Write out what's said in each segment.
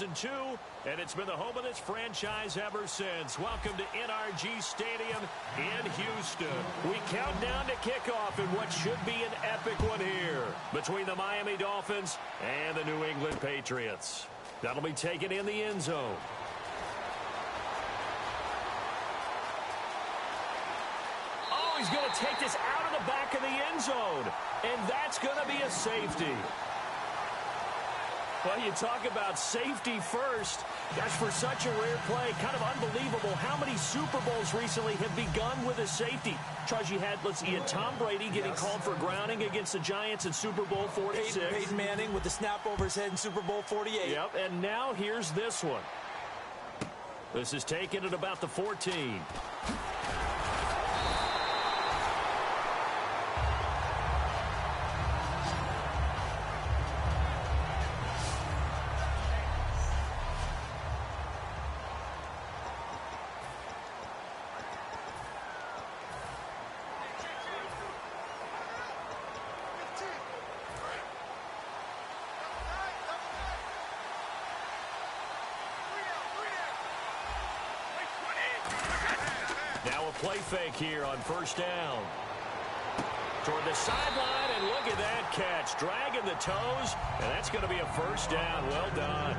2002, and it's been the home of this franchise ever since. Welcome to NRG Stadium in Houston. We count down to kickoff in what should be an epic one here between the Miami Dolphins and the New England Patriots. That'll be taken in the end zone. Oh, he's going to take this out of the back of the end zone, and that's going to be a safety. Well, you talk about safety first. Gosh, for such a rare play, kind of unbelievable how many Super Bowls recently have begun with a safety. Charles, you had Tom Brady getting called for grounding against the Giants in Super Bowl 46. Peyton Manning with the snap over his head in Super Bowl 48. Yep, and now here's this one. This is taken at about the 14. Now a play fake here on first down. Toward the sideline, and look at that catch. Dragging the toes, and that's going to be a first down. Well done.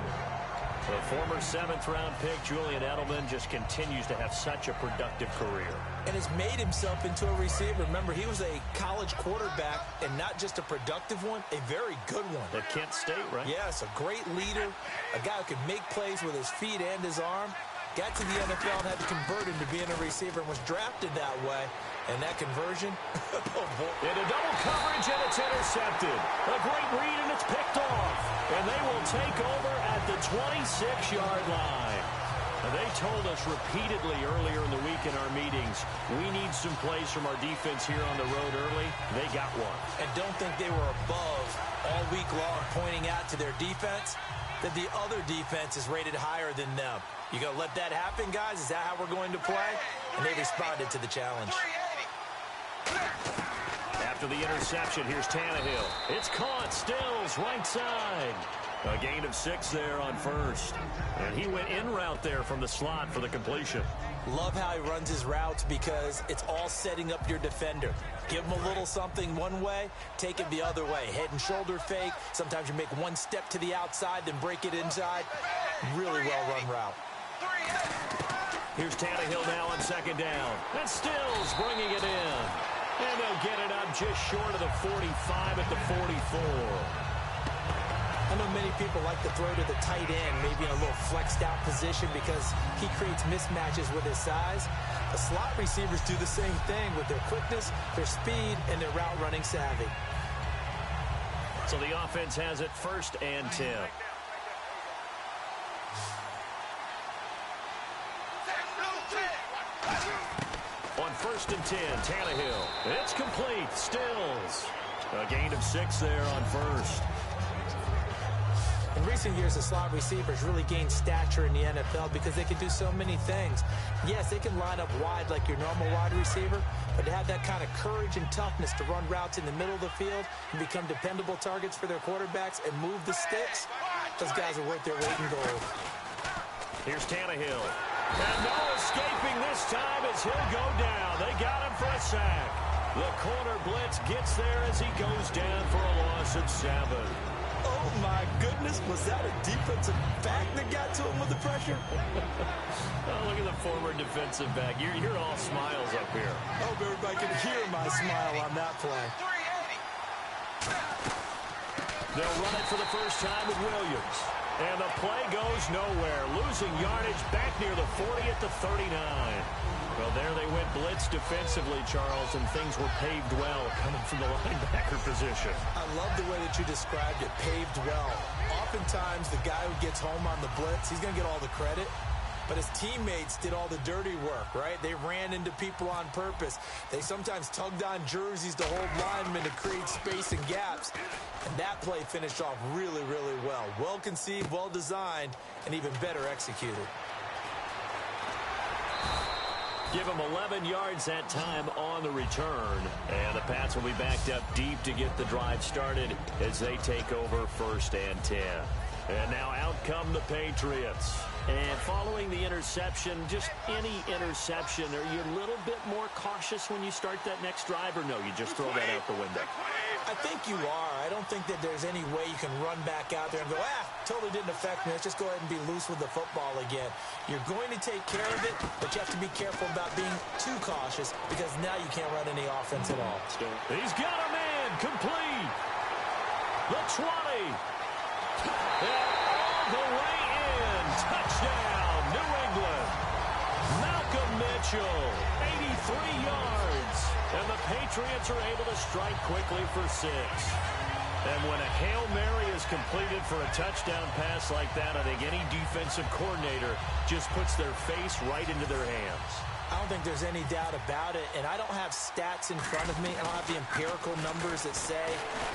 The former 7th-round pick, Julian Edelman, just continues to have such a productive career. And has made himself into a receiver. Remember, he was a college quarterback, and not just a productive one, a very good one. At Kent State, right? Yes, a great leader, a guy who could make plays with his feet and his arm. Got to the NFL and had to convert into being a receiver and was drafted that way. And that conversion, oh boy. Into double coverage, and it's intercepted. A great read, and it's picked off. And they will take over at the 26-yard line. And they told us repeatedly earlier in the week in our meetings, we need some plays from our defense here on the road early. They got one. And don't think they were above all week long pointing out to their defense that the other defense is rated higher than them. You going to let that happen, guys? Is that how we're going to play? And they responded to the challenge. After the interception, here's Tannehill. It's caught. Stills, right side. A gain of 6 there on first. And he went in route there from the slot for the completion. Love how he runs his routes because it's all setting up your defender. Give him a little something one way, take it the other way. Head and shoulder fake. Sometimes you make one step to the outside, then break it inside. Really well-run route. Here's Tannehill now on second down. And Stills bringing it in. And they'll get it up just short of the 45 at the 44. I know many people like to throw to the tight end, maybe in a little flexed out position because he creates mismatches with his size. The slot receivers do the same thing with their quickness, their speed, and their route running savvy. So the offense has it 1st and 10. On 1st and 10, Tannehill. It's complete. Stills. A gain of 6 there on first. In recent years, the slot receivers really gained stature in the NFL because they can do so many things. Yes, they can line up wide like your normal wide receiver, but to have that kind of courage and toughness to run routes in the middle of the field and become dependable targets for their quarterbacks and move the sticks, those guys are worth their weight in gold. Here's Tannehill. And no escaping this time as he'll go down. They got him for a sack. The corner blitz gets there as he goes down for a loss of 7. Oh, my goodness. Was that a defensive back that got to him with the pressure? Oh, look at the former defensive back. You're all smiles up here. I hope everybody can hear my smile on that play. They'll run it for the first time with Williams. And the play goes nowhere. Losing yardage back near the 40 at the 39. Well, there they went blitz defensively, Charles, and things were paved well coming from the linebacker position. I love the way that you described it, paved well. Oftentimes, the guy who gets home on the blitz, he's going to get all the credit. But his teammates did all the dirty work, right? They ran into people on purpose. They sometimes tugged on jerseys to hold linemen to create space and gaps. And that play finished off really, really well. Well conceived, well designed, and even better executed. Give them 11 yards that time on the return. And the Pats will be backed up deep to get the drive started as they take over 1st and 10. And now out come the Patriots. And following the interception, just any interception, are you a little bit more cautious when you start that next drive, or no, you just throw that out the window? I think you are. I don't think that there's any way you can run back out there and go, totally didn't affect me. Let's just go ahead and be loose with the football again. You're going to take care of it, but you have to be careful about being too cautious because now you can't run any offense at all. He's got a man complete. The 20. And all the way in. Touchdown, New England. Malcolm Mitchell, 83 yards. And the Patriots are able to strike quickly for 6. And when a Hail Mary is completed for a touchdown pass like that, I think any defensive coordinator just puts their face right into their hands. I don't think there's any doubt about it, and I don't have stats in front of me. I don't have the empirical numbers that say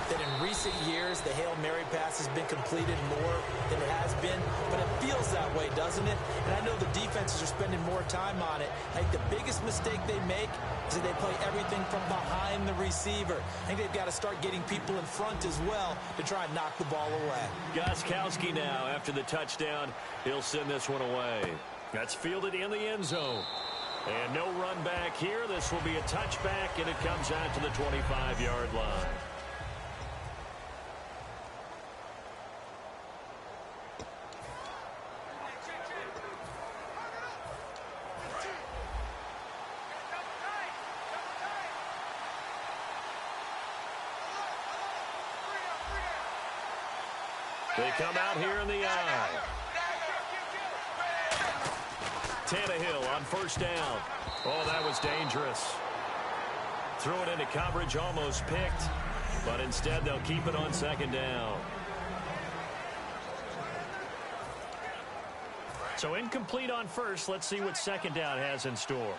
that in recent years the Hail Mary pass has been completed more than it has been, but it feels that way, doesn't it? And I know the defenses are spending more time on it. I think the biggest mistake they make is that they play everything from behind the receiver. I think they've got to start getting people in front as well to try and knock the ball away. Gostkowski now, after the touchdown, he'll send this one away. That's fielded in the end zone. And no run back here. This will be a touchback, and it comes out to the 25-yard line. They come out here in the eye. Tannehill on first down. Oh, that was dangerous. Threw it into coverage, almost picked, but instead they'll keep it on second down. So incomplete on first. Let's see what second down has in store.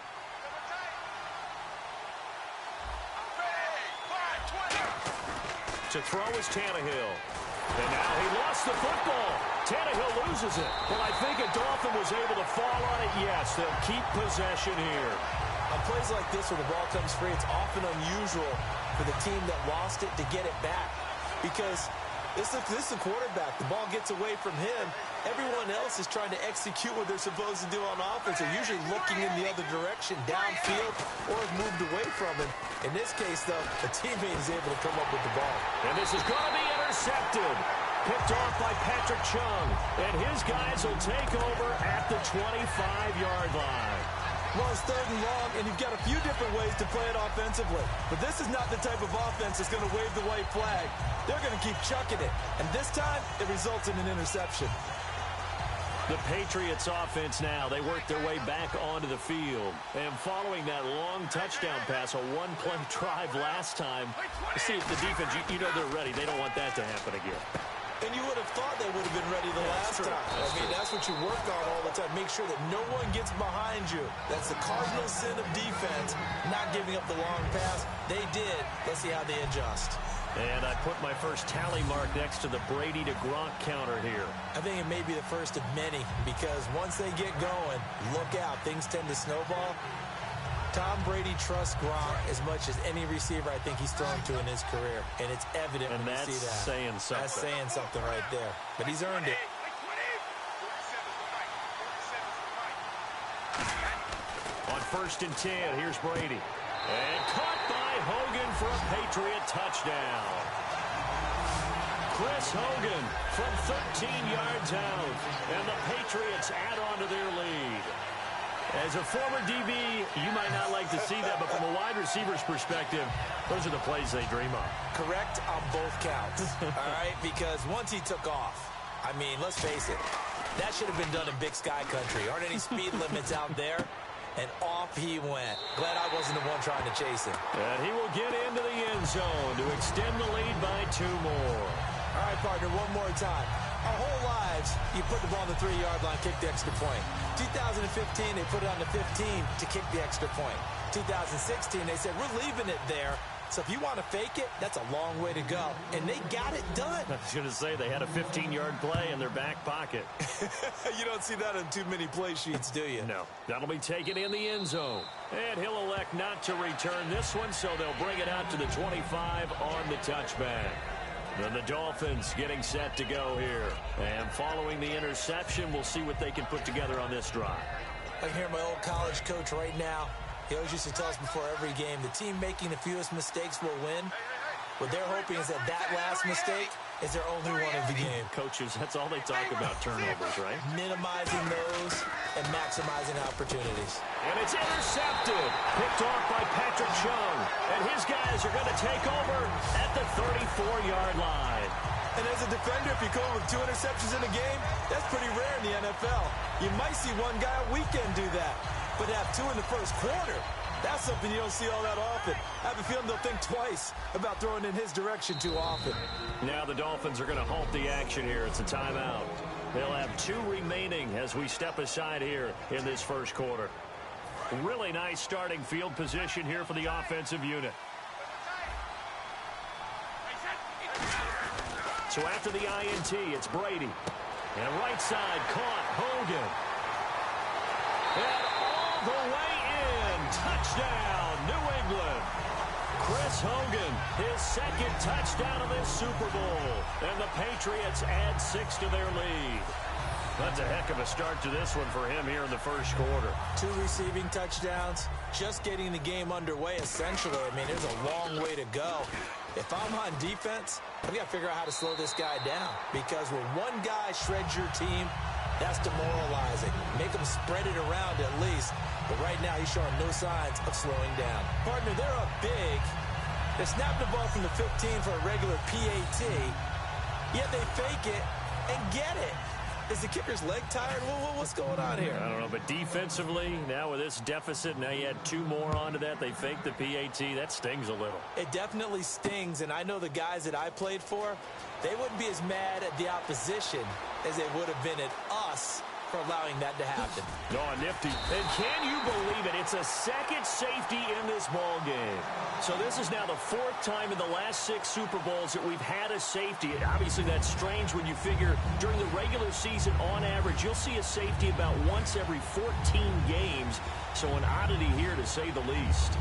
To throw is Tannehill. And now he lost the football. Tannehill loses it. Well, I think a Dolphin was able to fall on it. Yes, they'll keep possession here. On plays like this where the ball comes free, it's often unusual for the team that lost it to get it back. Because this is the quarterback. The ball gets away from him. Everyone else is trying to execute what they're supposed to do on offense. They're usually looking in the other direction, downfield, or have moved away from him. In this case, though, the teammate is able to come up with the ball. And this is going to be intercepted. Picked off by Patrick Chung. And his guys will take over at the 25-yard line. Well, it's 3rd and long, and you've got a few different ways to play it offensively. But this is not the type of offense that's going to wave the white flag. They're going to keep chucking it. And this time, it results in an interception. The Patriots offense now, they work their way back onto the field. And following that long touchdown pass, a one-play drive last time, see if the defense, you know they're ready. They don't want that to happen again. And you would have thought they would have been ready the last time. That's what you work on all the time. Make sure that no one gets behind you. That's the cardinal sin of defense, not giving up the long pass. They did. Let's see how they adjust. And I put my first tally mark next to the Brady to Gronk counter here. I think it may be the first of many because once they get going, look out. Things tend to snowball. Tom Brady trusts Gronk as much as any receiver I think he's thrown to in his career. And it's evident when you see that. Saying something. That's saying something right there. But he's earned it. On 1st and 10, here's Brady. And caught by Hogan for a Patriot touchdown. Chris Hogan from 13 yards out. And the Patriots add on to their lead. As a former DB, you might not like to see that, but from a wide receiver's perspective, those are the plays they dream of. Correct on both counts, all right? Because once he took off, I mean, let's face it, that should have been done in Big Sky Country. Aren't any speed limits out there? And off he went. Glad I wasn't the one trying to chase him. And he will get into the end zone to extend the lead by 2 more. All right, partner, one more time. Our whole lives, you put the ball on the 3-yard line, kick the extra point. 2015, they put it on the 15 to kick the extra point. 2016, they said, we're leaving it there. So if you want to fake it, that's a long way to go. And they got it done. I was going to say, they had a 15-yard play in their back pocket. You don't see that on too many play sheets, do you? No. That'll be taken in the end zone. And he'll elect not to return this one, so they'll bring it out to the 25 on the touchback. And the Dolphins getting set to go here. And following the interception, we'll see what they can put together on this drive. I can hear my old college coach right now. He always used to tell us before every game, the team making the fewest mistakes will win. What they're hoping is that last mistake is their only one of the game. Coaches, that's all they talk about, turnovers, right? Minimizing those and maximizing opportunities. And it's intercepted. Picked off by Patrick Chung. And his guys are going to take over at the 34-yard line. And as a defender, if you go with 2 interceptions in a game, that's pretty rare in the NFL. You might see one guy a weekend do that, but have 2 in the first quarter, that's something you don't see all that often. I have a feeling they'll think twice about throwing in his direction too often. Now the Dolphins are going to halt the action here. It's a timeout. They'll have 2 remaining as we step aside here in this first quarter. Really nice starting field position here for the offensive unit. So after the INT, it's Brady. And right side caught, Hogan. And all the way in. Touchdown, New England. Chris Hogan, his second touchdown of this Super Bowl. And the Patriots add 6 to their lead. That's a heck of a start to this one for him here in the first quarter. 2 receiving touchdowns, just getting the game underway, essentially. I mean, there's a long way to go. If I'm on defense, I've got to figure out how to slow this guy down. Because when one guy shreds your team, that's demoralizing. Make him spread it around at least. But right now, he's showing no signs of slowing down. Partner, they're up big. They're snapping the ball from the 15 for a regular PAT. Yet they fake it and get it. Is the kicker's leg tired? What's going on here? I don't know, but defensively, now with this deficit, now you add 2 more onto that. They faked the PAT. That stings a little. It definitely stings, and I know the guys that I played for, they wouldn't be as mad at the opposition as they would have been at us for allowing that to happen. Oh, nifty. And can you believe it? It's a second safety in this ball game. So this is now the 4th time in the last 6 Super Bowls that we've had a safety. Obviously, that's strange when you figure during the regular season, on average, you'll see a safety about once every 14 games. So an oddity here, to say the least.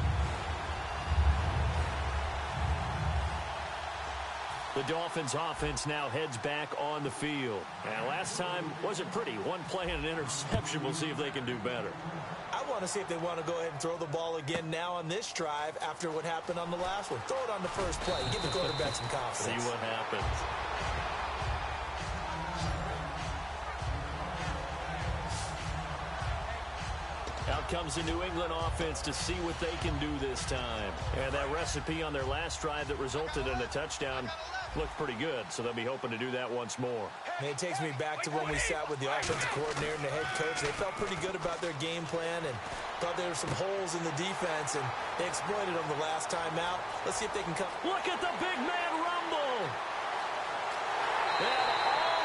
The Dolphins offense now heads back on the field. And last time wasn't pretty. 1 play and an interception. We'll see if they can do better. I want to see if they want to go ahead and throw the ball again now on this drive after what happened on the last one. Throw it on the first play. Give the quarterback some confidence. See what happens. Out comes the New England offense to see what they can do this time. And that recipe on their last drive that resulted in a touchdown looked pretty good, so they'll be hoping to do that once more. And it takes me back to when we sat with the offensive coordinator and the head coach. They felt pretty good about their game plan and thought there were some holes in the defense, and they exploited them the last time out. Let's see if they can come. Look at the big man rumble. And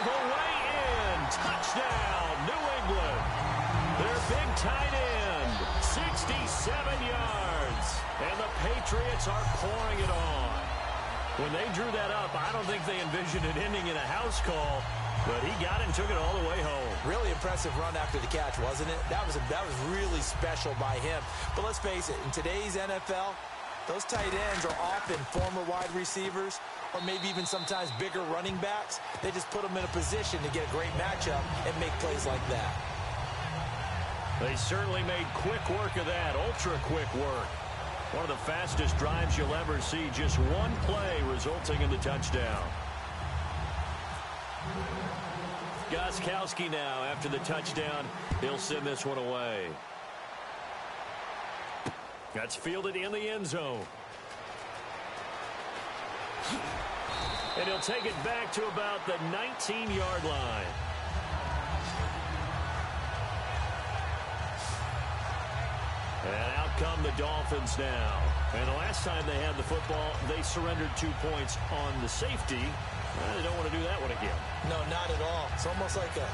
all the way in. Touchdown, New England. Their big tight end, 67 yards. And the Patriots are pouring it on. When they drew that up, I don't think they envisioned it ending in a house call, but he got it and took it all the way home. Really impressive run after the catch, wasn't it? That was really special by him. But let's face it, in today's NFL, those tight ends are often former wide receivers or maybe even sometimes bigger running backs. They just put them in a position to get a great matchup and make plays like that. They certainly made quick work of that, ultra-quick work. One of the fastest drives you'll ever see, just 1 play resulting in the touchdown. Gostkowski now, after the touchdown, he'll send this one away. That's fielded in the end zone. And he'll take it back to about the 19-yard line. And out come the Dolphins now. And the last time they had the football, they surrendered 2 points on the safety. They don't want to do that one again. No, not at all. It's almost like a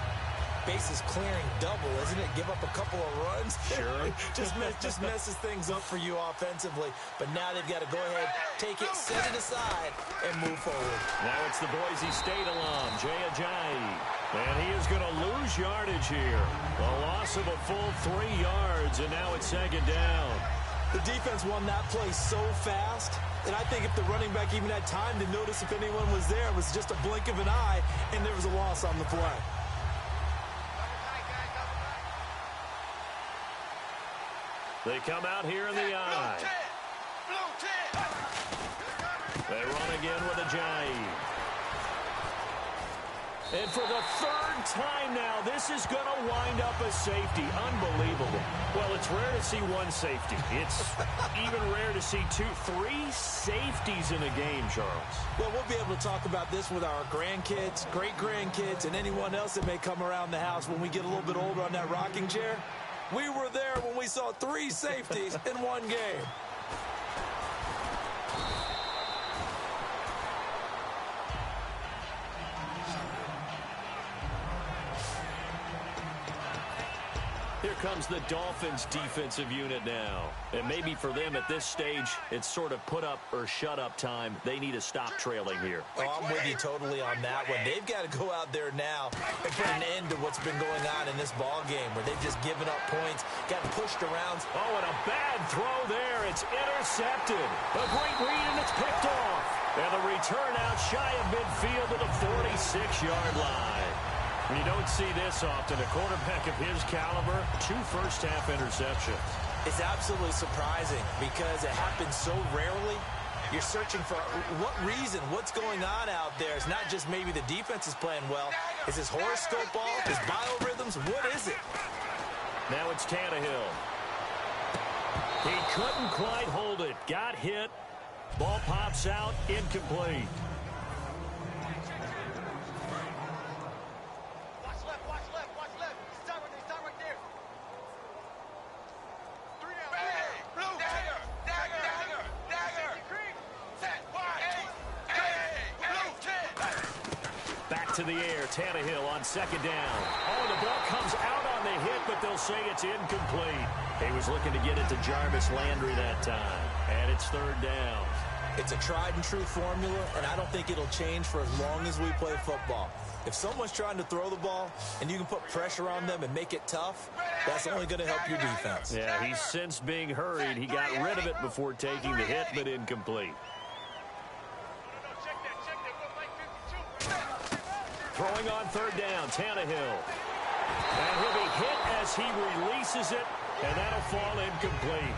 bases clearing double, isn't it? Give up a couple of runs. Sure. just messes things up for you offensively. But now they've got to go ahead, take it, set it aside, and move forward. Now it's the Boise State alum, Jay Ajayi. And he is going to lose yardage here. A loss of a full 3 yards, and now it's second down. The defense won that play so fast, And I think if the running back even had time to notice if anyone was there, it was just a blink of an eye, and there was a loss on the play. They come out here in the eye. They run again with a jive. And for the third time now, this is going to wind up a safety. Unbelievable. Well, it's rare to see one safety. It's even rare to see three safeties in a game, Charles. Well, we'll be able to talk about this with our grandkids, great-grandkids, and anyone else that may come around the house when we get a little bit older on that rocking chair. We were there when we saw 3 safeties in one game. Here comes the Dolphins defensive unit now. And maybe for them at this stage, it's sort of put up or shut up time. They need to stop trailing here. Oh, I'm with you totally on that one. They've got to go out there now and put an end to what's been going on in this ball game where they've just given up points, gotten pushed around. Oh, and a bad throw there. It's intercepted. A great read, and it's picked off. And the return out shy of midfield to the 46-yard line. You don't see this often. A quarterback of his caliber, 2 first-half interceptions. It's absolutely surprising because it happens so rarely. You're searching for what reason, what's going on out there. It's not just maybe the defense is playing well. Is his horoscope off? His biorhythms? What is it? Now it's Tannehill. He couldn't quite hold it. Got hit. Ball pops out. Incomplete. To the air, Tannehill on second down. Oh, the ball comes out on the hit, but they'll say it's incomplete. He was looking to get it to Jarvis Landry that time, and it's third down. It's a tried-and-true formula, and I don't think it'll change for as long as we play football. If someone's trying to throw the ball and you can put pressure on them and make it tough, that's only going to help your defense. Yeah, he's since being hurried. He got rid of it before taking the hit, but incomplete. Throwing on third down, Tannehill. And he'll be hit as he releases it, and that'll fall incomplete.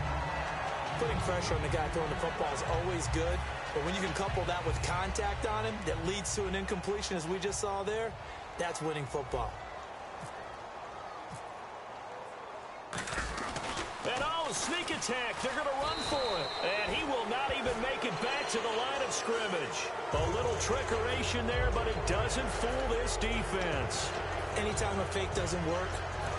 Putting pressure on the guy throwing the football is always good, but when you can couple that with contact on him that leads to an incompletion, as we just saw there, that's winning football. And sneak attack. They're going to run for it. And he will not even make it back to the line of scrimmage. A little trickeration there, but it doesn't fool this defense. Anytime a fake doesn't work,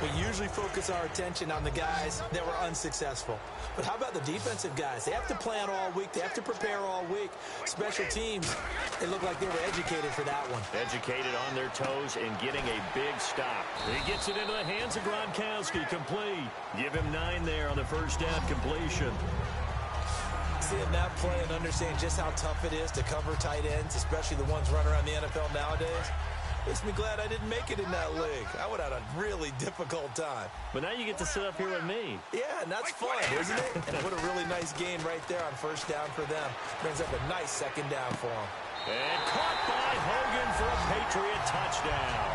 we usually focus our attention on the guys that were unsuccessful. But how about the defensive guys? They have to plan all week. They have to prepare all week. Special teams, it looked like they were educated for that one. Educated on their toes and getting a big stop. He gets it into the hands of Gronkowski. Complete. Give him 9 there on the first down completion. Seeing that play and understand just how tough it is to cover tight ends, especially the ones running around the NFL nowadays, makes me glad I didn't make it in that league. I would have had a really difficult time. But now you get to sit up here with me. Yeah, and that's fun, isn't it? And what a really nice gain right there on first down for them. Brings up a nice second down for them. And caught by Hogan for a Patriot touchdown.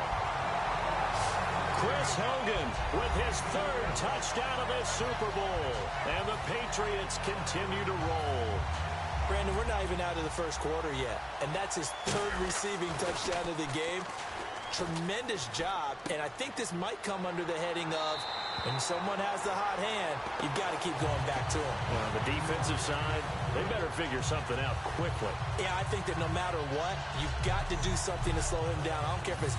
Chris Hogan with his 3rd touchdown of the Super Bowl. And the Patriots continue to roll. Brandon, we're not even out of the first quarter yet, and that's his 3rd receiving touchdown of the game. Tremendous job, and I think this might come under the heading of when someone has the hot hand, you've got to keep going back to him. On the defensive side, they better figure something out quickly. Yeah, I think that no matter what, you've got to do something to slow him down. I don't care if it's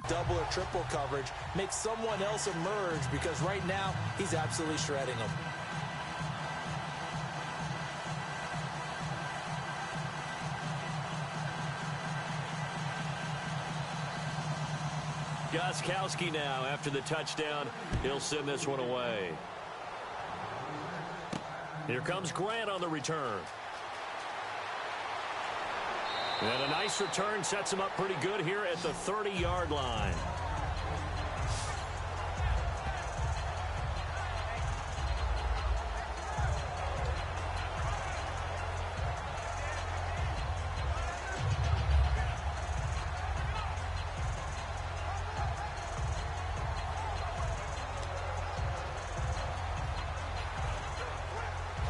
double or triple coverage, make someone else emerge, because right now he's absolutely shredding them. Gostkowski now after the touchdown. He'll send this one away. Here comes Grant on the return. And a nice return sets him up pretty good here at the 30-yard line.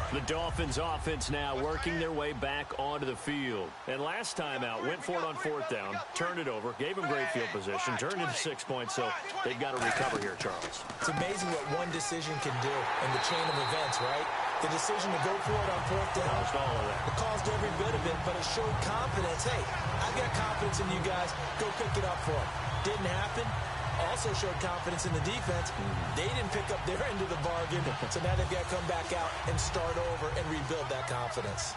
The Dolphins offense now working their way back onto the field. And last time out, went for it on 4th down, turned it over, gave them great field position, turned into 6 points, so they've got to recover here, Charles. It's amazing what one decision can do in the chain of events, right? The decision to go for it on 4th down. Caused all of that. It caused every bit of it, but it showed confidence. Hey, I've got confidence in you guys. Go pick it up for them. Didn't happen. Also showed confidence in the defense. They didn't pick up their end of the bargain, so now they've got to come back out and start over and rebuild that confidence.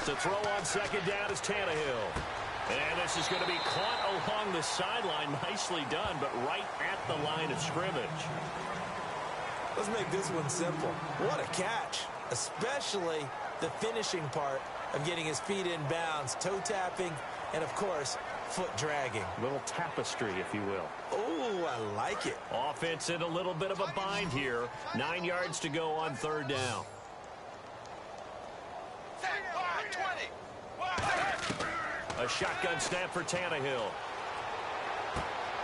To throw on 2nd down is Tannehill. And this is going to be caught along the sideline. Nicely done, but right at the line of scrimmage. Let's make this one simple. What a catch, especially the finishing part of getting his feet in bounds, toe tapping, and of course, foot dragging. Little tapestry, if you will. Oh, I like it. Offense in a little bit of a bind here. 9 yards to go on 3rd down. A shotgun snap for Tannehill.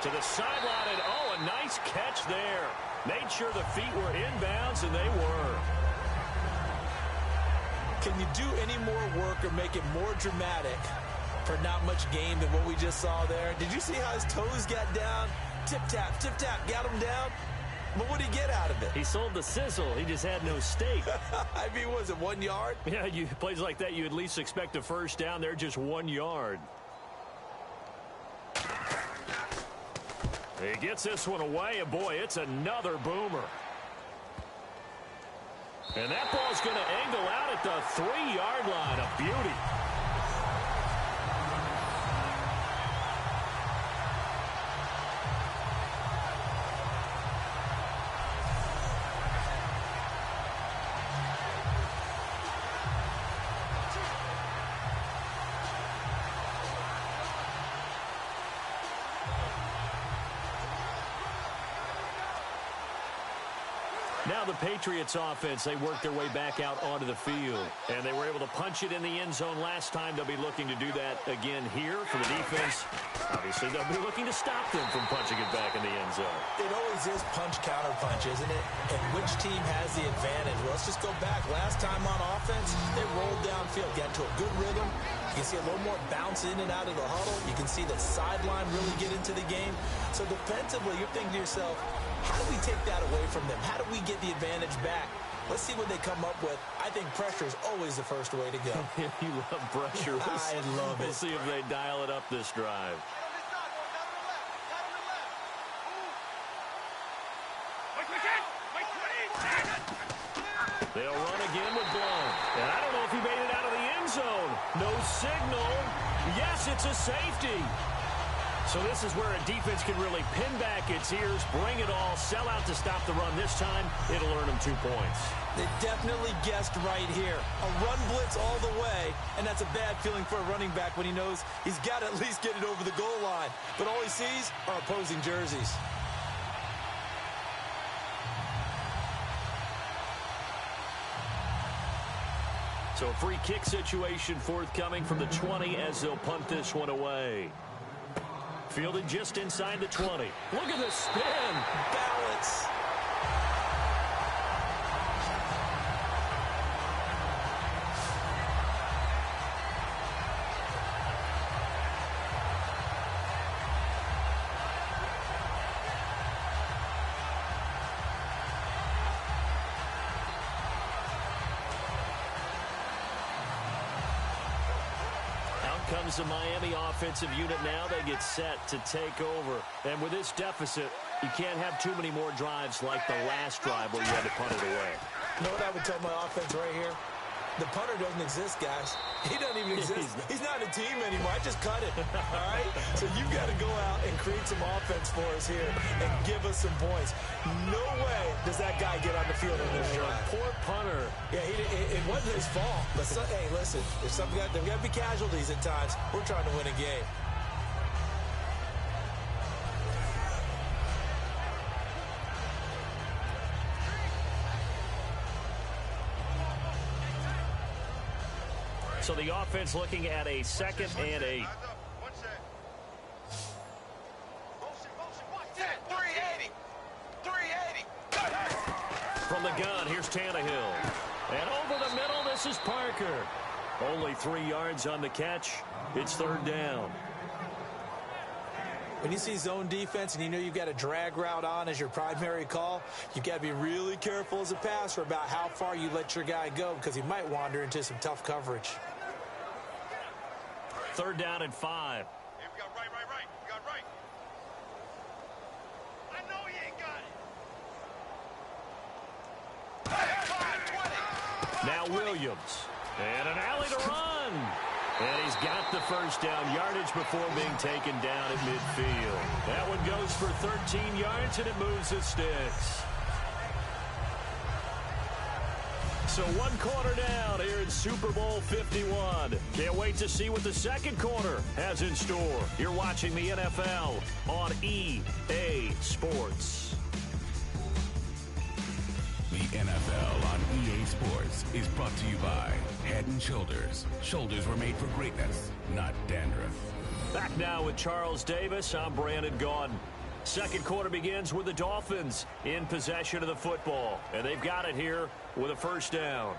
To the sideline, and oh, a nice catch there. Made sure the feet were inbounds, and they were. Can you do any more work or make it more dramatic for not much gain than what we just saw there? Did you see how his toes got down? Tip-tap, got him down. But what did he get out of it? He sold the sizzle. He just had no steak. I mean, was it 1 yard? Yeah, plays like that, you at least expect a first down. They're just 1 yard. He gets this one away, and boy, it's another boomer. And that ball's going to angle out at the 3-yard line. A beauty. Now the Patriots offense, they worked their way back out onto the field. And they were able to punch it in the end zone last time. They'll be looking to do that again here for the defense. Obviously, they'll be looking to stop them from punching it back in the end zone. It always is punch-counter-punch, isn't it? And which team has the advantage? Well, let's just go back. Last time on offense, they rolled downfield, got into a good rhythm. You can see a little more bounce in and out of the huddle. You can see the sideline really get into the game. So defensively, you're thinking to yourself, how do we take that away from them? How do we get the advantage back? Let's see what they come up with. I think pressure is always the first way to go. You love pressure. I love it. We'll see if they dial it up this drive. They'll run again with Blount. And I don't know if he made it out of the end zone. No signal. Yes, it's a safety. So this is where a defense can really pin back its ears, bring it all, sell out to stop the run. This time, it'll earn them 2 points. They definitely guessed right here. A run blitz all the way, and that's a bad feeling for a running back when he knows he's got to at least get it over the goal line. But all he sees are opposing jerseys. So a free kick situation forthcoming from the 20 as they'll punt this one away. Fielded just inside the 20. Look at the spin. Balance. Comes the Miami offensive unit now. They get set to take over. And with this deficit, you can't have too many more drives like the last drive where you had to punt it away. You know what I would tell my offense right here? The punter doesn't exist, guys. He doesn't even exist. He's not a team anymore. I just cut it, all right? So you've got to go out and create some offense for us here and give us some points. No way does that guy get on the field in this drive. Poor punter. Yeah, it wasn't his fault. But, hey, listen, there's got to be casualties at times. We're trying to win a game. So the offense looking at a 2nd and 8. From the gun, here's Tannehill. And over the middle, this is Parker. Only 3 yards on the catch. It's 3rd down. When you see zone defense and you know you've got a drag route on as your primary call, you've got to be really careful as a passer about how far you let your guy go because he might wander into some tough coverage. 3rd down and 5. Hey, we got right. We got right. I know he ain't got it. Hey, 5, 20. Now Williams. And an alley to run. And he's got the 1st down yardage before being taken down at midfield. That one goes for 13 yards, and it moves the sticks. So 1 quarter down here in Super Bowl 51. Can't wait to see what the 2nd quarter has in store. You're watching the NFL on EA Sports. The NFL on EA Sports is brought to you by Head & Shoulders. Shoulders were made for greatness, not dandruff. Back now with Charles Davis. I'm Brandon Gaudin. 2nd quarter begins with the Dolphins in possession of the football. And they've got it here with a 1st down.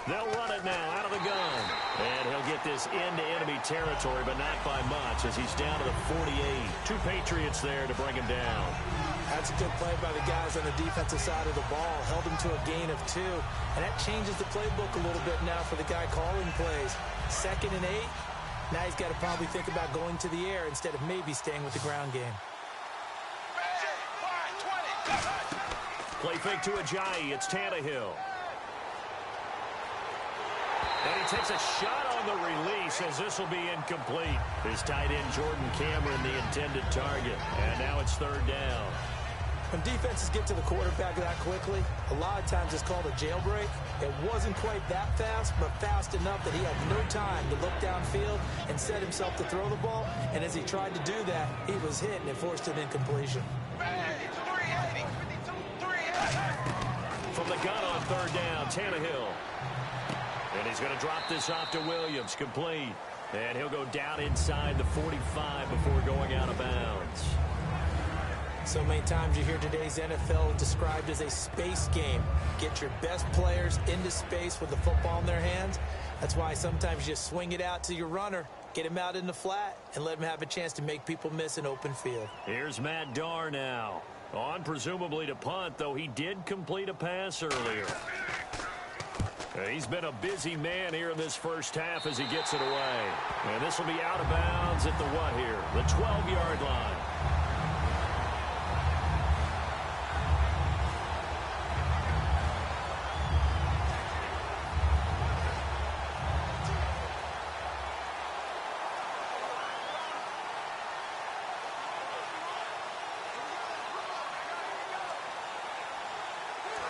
They'll run it now out of the gun. And he'll get this into enemy territory, but not by much as he's down to the 48. 2 Patriots there to bring him down. That's a good play by the guys on the defensive side of the ball. Held him to a gain of 2. And that changes the playbook a little bit now for the guy calling plays. 2nd and 8. Now he's got to probably think about going to the air instead of maybe staying with the ground game. Play fake to Ajayi. It's Tannehill. And he takes a shot on the release as this will be incomplete. His tight end, Jordan Cameron, the intended target. And now it's 3rd down. When defenses get to the quarterback that quickly, a lot of times it's called a jailbreak. It wasn't quite that fast, but fast enough that he had no time to look downfield and set himself to throw the ball. And as he tried to do that, he was hit and it forced an incompletion. From the gun on 3rd down, Tannehill. And he's going to drop this off to Williams, complete. And he'll go down inside the 45 before going out of bounds. So many times you hear today's NFL described as a space game. Get your best players into space with the football in their hands. That's why sometimes you swing it out to your runner, get him out in the flat, and let him have a chance to make people miss an open field. Here's Matt Darr now. On presumably to punt, though he did complete a pass earlier. He's been a busy man here in this 1st half as he gets it away. And this will be out of bounds at the what here? The 12-yard line.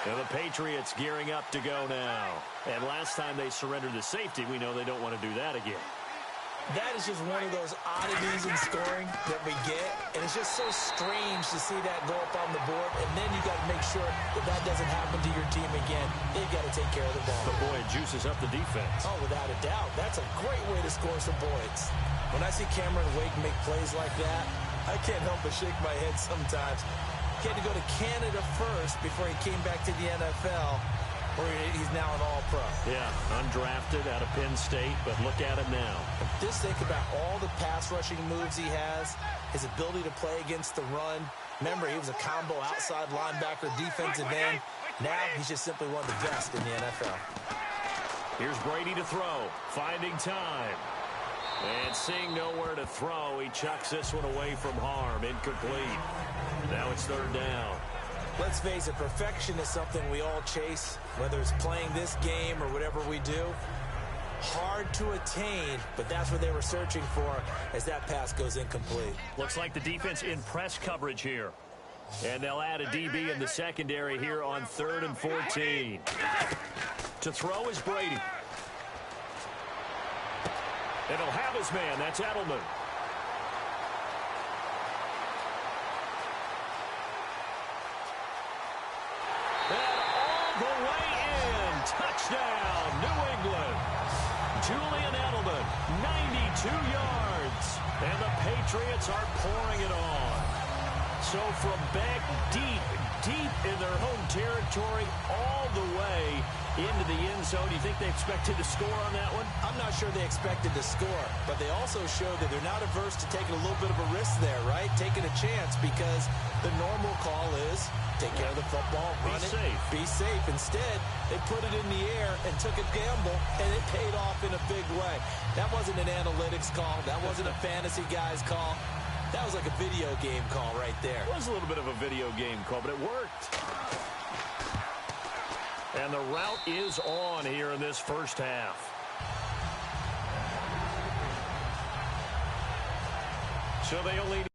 And the Patriots gearing up to go now. And last time they surrendered the safety, we know they don't want to do that again. That is just one of those oddities in scoring that we get. And it's just so strange to see that go up on the board. And then you got to make sure that that doesn't happen to your team again. They've got to take care of the ball. But boy, it juices up the defense. Oh, without a doubt. That's a great way to score some points. When I see Cameron Wake make plays like that, I can't help but shake my head sometimes. He had to go to Canada first before he came back to the NFL, where he's now an all-pro. Yeah, undrafted out of Penn State, but look at him now. Just think about all the pass rushing moves he has, his ability to play against the run. Remember, he was a combo outside linebacker, defensive end. Now he's just simply one of the best in the NFL. Here's Brady to throw, finding time. And seeing nowhere to throw, he chucks this one away from harm. Incomplete. Now it's third down. Let's face it, perfection is something we all chase, whether it's playing this game or whatever we do. Hard to attain, but that's what they were searching for as that pass goes incomplete. Looks like the defense in press coverage here. And they'll add a DB in the secondary here on 3rd and 14. To throw is Brady. And he'll have his man. That's Edelman. And all the way in. Touchdown, New England. Julian Edelman, 92 yards. And the Patriots are pouring it on. So from back deep in their home territory, all the way into the end zone, do you think they expected to score on that one? I'm not sure they expected to score, but they also showed that they're not averse to taking a little bit of a risk there, right? Taking a chance, because the normal call is take care of the football, run it, be safe. Instead, they put it in the air and took a gamble, and it paid off in a big way. That wasn't an analytics call. That wasn't a fantasy guy's call. That was like a video game call right there. It was a little bit of a video game call, but it worked. And the route is on here in this first half. So they only...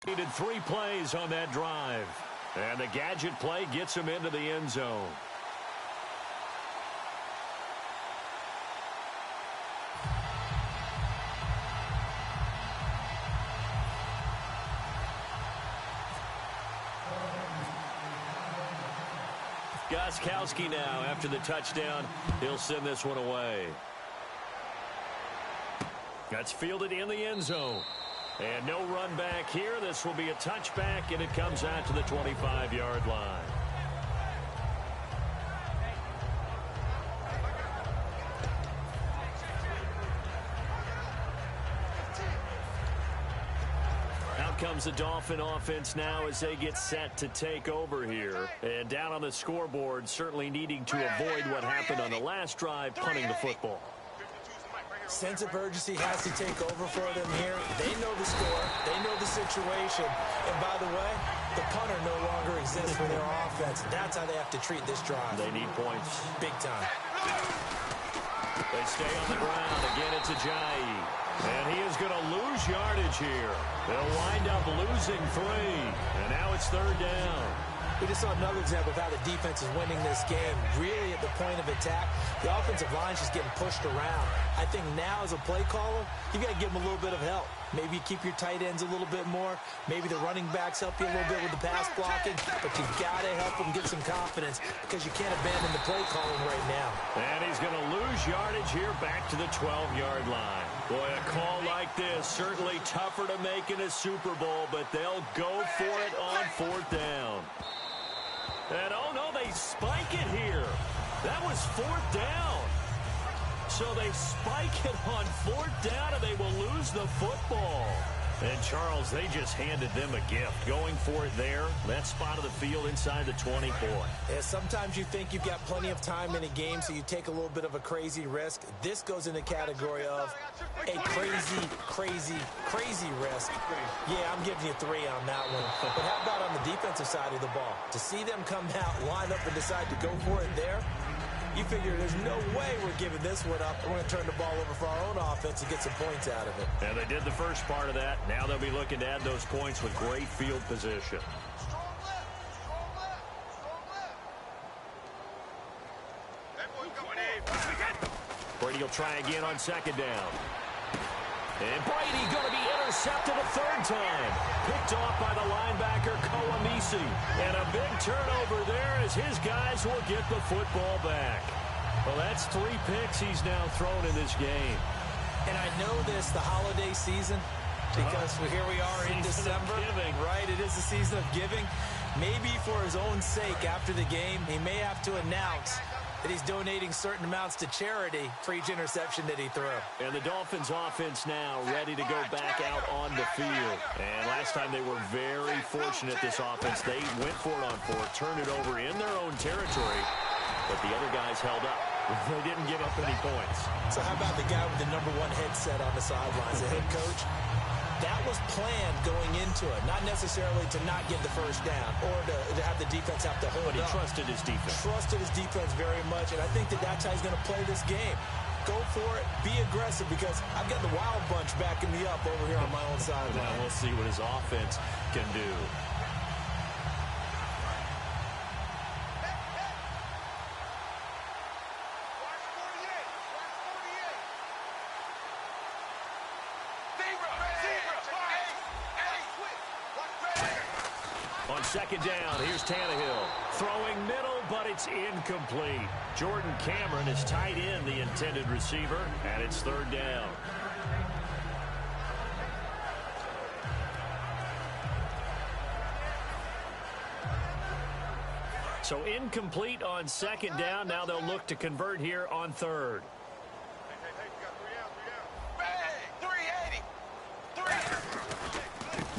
Needed 3 plays on that drive. And the gadget play gets him into the end zone. Gostkowski now, after the touchdown, he'll send this one away. That's fielded in the end zone. And no run back here. This will be a touchback, and it comes out to the 25-yard line. Out comes the Dolphin offense now as they get set to take over here. And down on the scoreboard, certainly needing to avoid what happened on the last drive, punting the football. Sense of urgency has to take over for them here. They know the score. They know the situation. And by the way, the punter no longer exists for their offense. That's how they have to treat this drive. They need points. Big time. They stay on the ground. Again, it's Ajayi. And he is going to lose yardage here. They'll wind up losing 3. And now it's third down. We just saw another example of how the defense is winning this game. Really at the point of attack, the offensive line is just getting pushed around. I think now as a play caller, you got to give them a little bit of help. Maybe you keep your tight ends a little bit more. Maybe the running backs help you a little bit with the pass blocking. But you got to help them get some confidence because you can't abandon the play calling right now. And he's going to lose yardage here back to the 12-yard line. Boy, a call like this, certainly tougher to make in a Super Bowl, but they'll go for it on fourth down. And, oh, no, they spike it here. That was fourth down. So they spike it on fourth down, and they will lose the football. And, Charles, they just handed them a gift. Going for it there, that spot of the field inside the 20 point. Yeah, sometimes you think you've got plenty of time in a game, so you take a little bit of a crazy risk. This goes in the category of a crazy risk. Yeah, I'm giving you 3 on that one. But how about on the defensive side of the ball? To see them come out, line up, and decide to go for it there, you figure there's no way we're giving this one up. We're going to turn the ball over for our own offense and get some points out of it. And they did the first part of that. Now they'll be looking to add those points with great field position. Brady will try again on second down. And Brady going to be intercepted a third time. Picked off by the linebacker, Kouamisi. And a big turnover there as his guys will get the football back. Well, that's 3 picks he's now thrown in this game. And I know this, the holiday season, because here we are in December. Right, it is the season of giving. Maybe for his own sake after the game, he may have to announce that he's donating certain amounts to charity for each interception that he threw. And the Dolphins offense now ready to go back out on the field. And last time they were very fortunate, this offense. They went for it on 4, turned it over in their own territory, but the other guys held up. They didn't give up any points. So how about the guy with the #1 headset on the sidelines, the head coach? That was planned going into it, not necessarily to not get the first down or to have the defense have to hold up. But he trusted his defense. Trusted his defense very much, and I think that that's how he's going to play this game. Go for it, be aggressive, because I've got the wild bunch backing me up over here on my own sideline. Now we'll see what his offense can do. On second down, here's Tannehill. Throwing middle, but it's incomplete. Jordan Cameron is tight end, the intended receiver, and it's third down. So incomplete on second down. Now they'll look to convert here on third.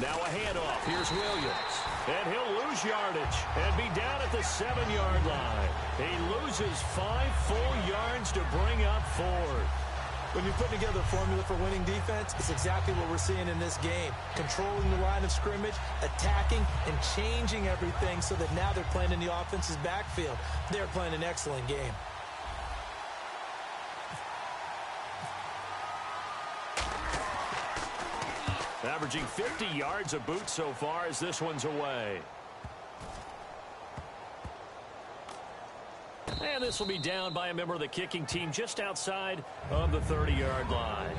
Now a handoff. Here's Williams. And he'll lose yardage and be down at the 7-yard line. He loses 5 full yards to bring up 4. When you're putting together a formula for winning defense, it's exactly what we're seeing in this game. Controlling the line of scrimmage, attacking, and changing everything so that now they're playing in the offense's backfield. They're playing an excellent game. Averaging 50 yards a boot so far as this one's away. And this will be down by a member of the kicking team just outside of the 30-yard line.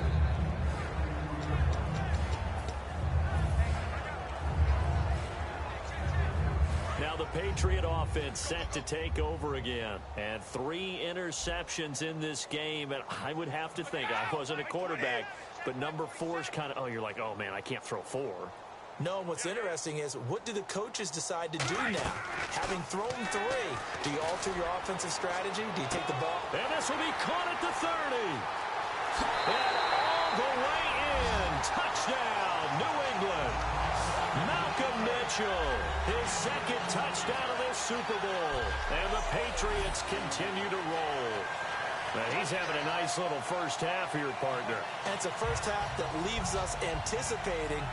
Now the Patriot offense set to take over again. And 3 interceptions in this game. And I would have to think, I wasn't a quarterback, but number 4 is kind of, oh, you're like, oh, man, I can't throw 4. No, and what's interesting is, what do the coaches decide to do now? Having thrown 3, do you alter your offensive strategy? Do you take the ball? And this will be caught at the 30. And all the way in. Touchdown, New England. Malcolm Mitchell, his 2nd touchdown of this Super Bowl. And the Patriots continue to roll. Now, he's having a nice little first half here, partner. And it's a first half that leaves us anticipating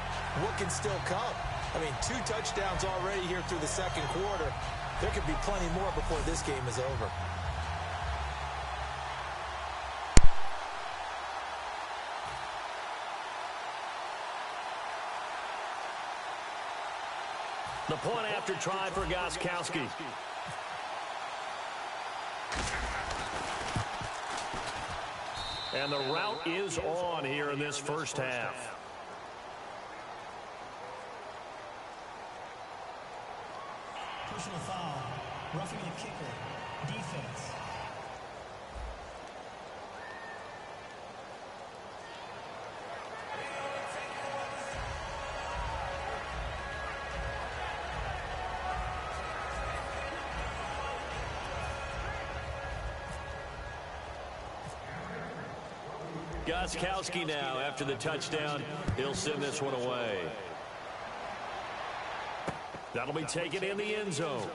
what can still come. I mean, 2 touchdowns already here through the 2nd quarter. There could be plenty more before this game is over. The point after try for Gostkowski. And the route is on here in this first half. Personal foul, roughing the kicker, defense. Gostkowski now, after the touchdown, he'll send this one away. That'll be taken in the end zone.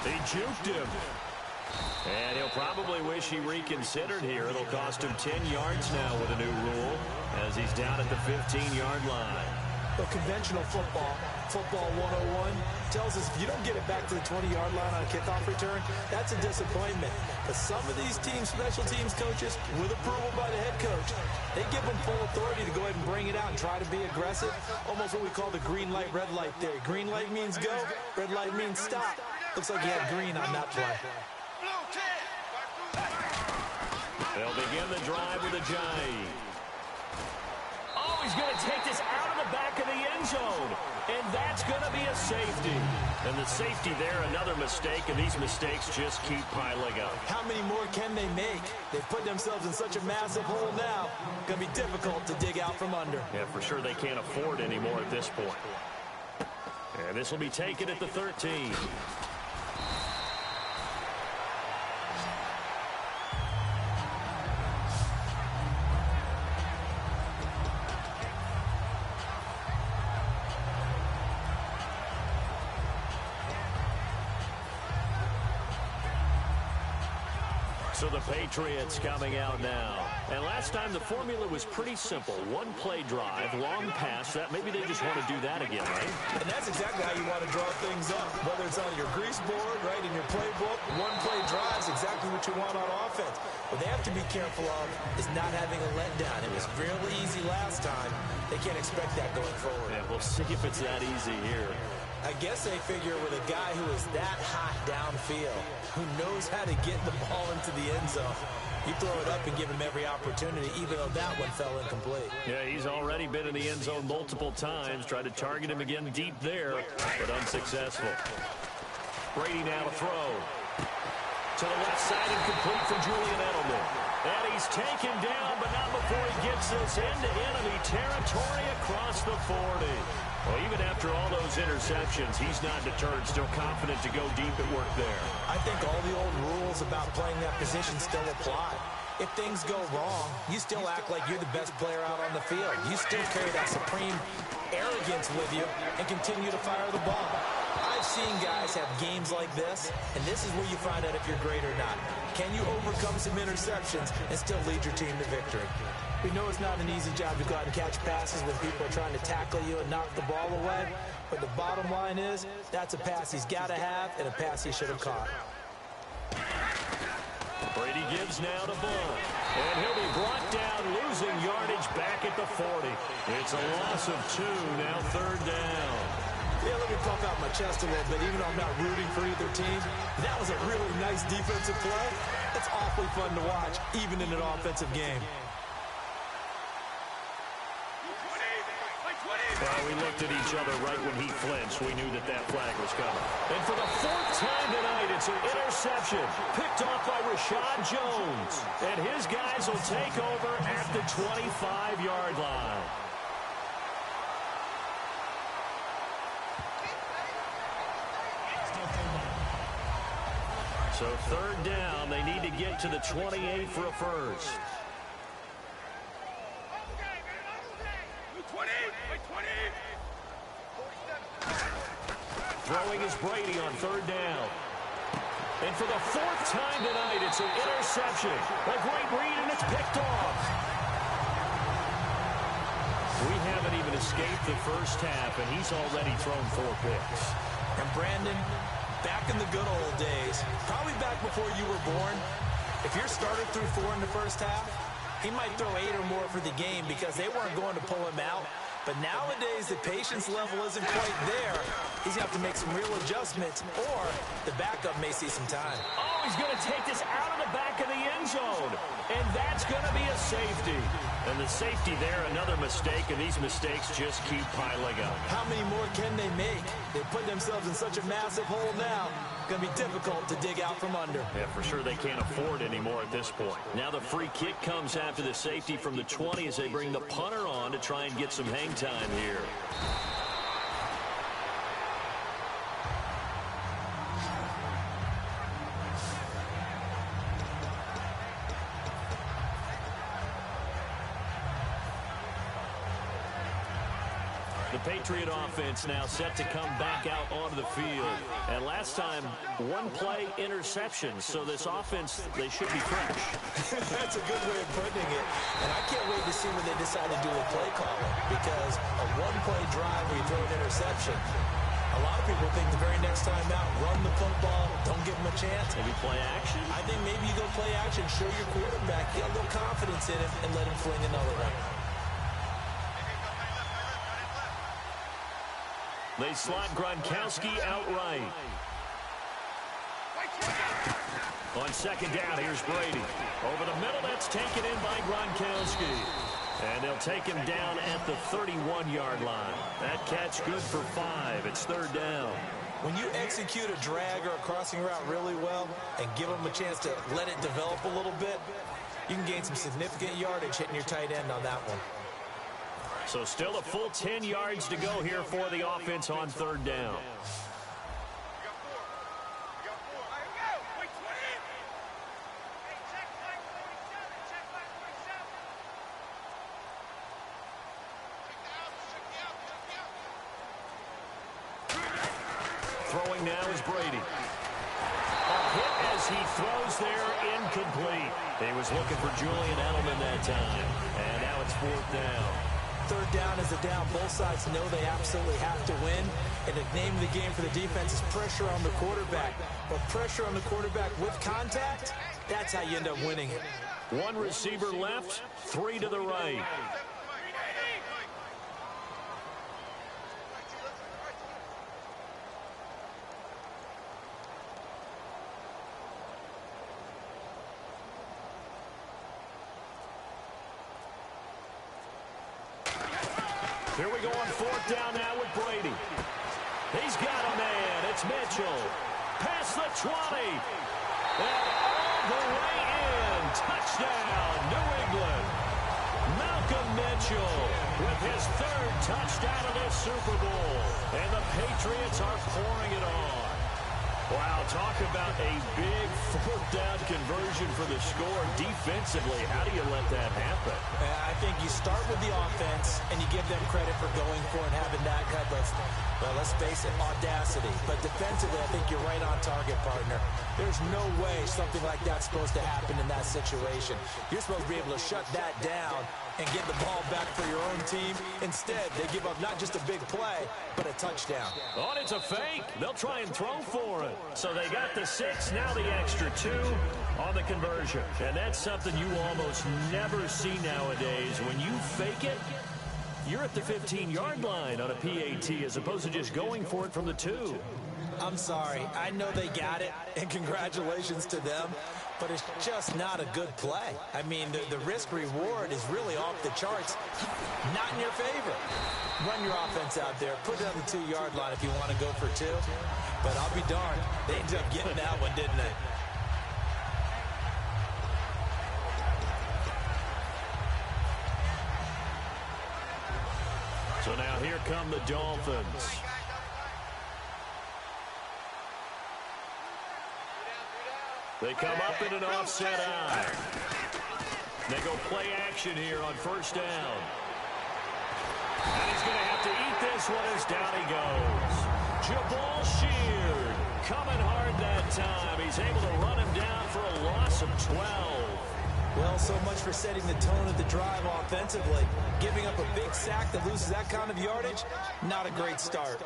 He juked him. And he'll probably wish he reconsidered here. It'll cost him 10 yards now with a new rule, as he's down at the 15-yard line. But conventional football 101, tells us if you don't get it back to the 20-yard line on a kickoff return, that's a disappointment. But some of these teams, special teams coaches, with approval by the head coach, they give them full authority to go ahead and bring it out and try to be aggressive. Almost what we call the green light, red light theory. Green light means go, red light means stop. Looks like he had green on that play. They'll begin the drive with a jive. Oh, he's going to take this out of the back of the end zone. And that's going to be a safety. And the safety there, another mistake, and these mistakes just keep piling up. How many more can they make? They've put themselves in such a massive hole now. Going to be difficult to dig out from under. Yeah, for sure they can't afford any more at this point. And this will be taken at the 13. So the Patriots coming out now. And last time the formula was pretty simple. One play drive, long pass. That maybe they just want to do that again, right? And that's exactly how you want to draw things up. Whether it's on your grease board, right, in your playbook, one play drive is exactly what you want on offense. What they have to be careful of is not having a letdown. It was really easy last time. They can't expect that going forward. Yeah, we'll see if it's that easy here. I guess they figure with a guy who is that hot downfield, who knows how to get the ball into the end zone, you throw it up and give him every opportunity, even though that one fell incomplete. Yeah, he's already been in the end zone multiple times. Tried to target him again deep there, but unsuccessful. Brady now to throw. To the left side and complete for Julian Edelman. And he's taken down, but not before he gets this into enemy territory across the 40. Well, even after all those interceptions, he's not deterred, still confident to go deep at work there. I think all the old rules about playing that position still apply. If things go wrong, you still act like you're the best player out on the field. You still carry that supreme arrogance with you and continue to fire the ball. I've seen guys have games like this, and this is where you find out if you're great or not. Can you overcome some interceptions and still lead your team to victory? We know it's not an easy job to go out and catch passes when people are trying to tackle you and knock the ball away, but the bottom line is that's a pass he's got to have and a pass he should have caught. Brady gives now to Bull, and he'll be brought down, losing yardage back at the 40. It's a loss of 2, now third down. Yeah, let me puff out my chest a little bit, even though I'm not rooting for either team. That was a really nice defensive play. It's awfully fun to watch, even in an offensive game. We looked at each other right when he flinched. We knew that that flag was coming. And for the 4th time tonight, it's an interception picked off by Rashad Jones. And his guys will take over at the 25-yard line. So 3rd down, they need to get to the 28 for a first. Throwing is Brady on 3rd down. And for the 4th time tonight, it's an interception. A great read, and it's picked off. We haven't even escaped the first half, and he's already thrown 4 picks. And Brandon, back in the good old days, probably back before you were born, if your starter threw 4 in the first half, he might throw 8 or more for the game because they weren't going to pull him out. But nowadays, the patience level isn't quite there. He's going to have to make some real adjustments, or the backup may see some time. Oh, he's going to take this out of the back of the end zone. And that's going to be a safety. And the safety there, another mistake, and these mistakes just keep piling up. How many more can they make? They put themselves in such a massive hole now. Going to be difficult to dig out from under. Yeah, for sure they can't afford anymore at this point. Now the free kick comes after the safety from the 20 as they bring the punter on to try and get some hang time here. The Patriot offense now set to come back out onto the field. And last time, 1-play interception. So this offense, they should be fresh. That's a good way of putting it. And I can't wait to see what they decide to do with play calling. Because a 1-play drive where you throw an interception, a lot of people think the very next time out, run the football, don't give them a chance. Maybe play action? I think maybe you go play action, show your quarterback, get a little confidence in him, and let him fling another one. They slot Gronkowski outright. On 2nd down, here's Brady. Over the middle, that's taken in by Gronkowski. And they'll take him down at the 31-yard line. That catch good for 5. It's 3rd down. When you execute a drag or a crossing route really well and give them a chance to let it develop a little bit, you can gain some significant yardage hitting your tight end on that one. So still a full 10 yards to go here for the offense on 3rd down. Throwing now is Brady. A hit as he throws there, incomplete. He was looking for Julian Edelman that time. And now it's 4th down. 3rd down is a down. Both sides know they absolutely have to win. And the name of the game for the defense is pressure on the quarterback. But pressure on the quarterback with contact, that's how you end up winning it. 1 receiver left, 3 to the right. Here we go on 4th down now with Brady. He's got a man. It's Mitchell. Past the 20. And all the way in. Touchdown, New England. Malcolm Mitchell with his 3rd touchdown of this Super Bowl. And the Patriots are pouring it on. Wow, talk about a big 4th down conversion for the score. Defensively, how do you let that happen? I think you start with the offense, and you give them credit for going for and having that kind of, well, let's face it, audacity. But defensively, I think you're right on target, partner. There's no way something like that's supposed to happen in that situation. You're supposed to be able to shut that down and get the ball back for your own team. Instead, they give up not just a big play, but a touchdown. Oh, it's a fake. They'll try and throw for it. So they got the 6, now the extra 2 on the conversion. And that's something you almost never see nowadays. When you fake it, You're at the 15-yard line on a PAT as opposed to just going for it from the 2. I'm sorry. I know they got it, and congratulations to them, but it's just not a good play. I mean, the risk-reward is really off the charts. Not in your favor. Run your offense out there. Put it on the 2-yard line if you want to go for 2. But I'll be darned. They ended up getting that one, didn't they? So now here come the Dolphins. They come up in an offset eye. They go play action here on first down. And he's going to have to eat this one as down he goes. Jabal Sheard coming hard that time. He's able to run him down for a loss of 12. Well, so much for setting the tone of the drive offensively. Giving up a big sack that loses that kind of yardage, not a great start.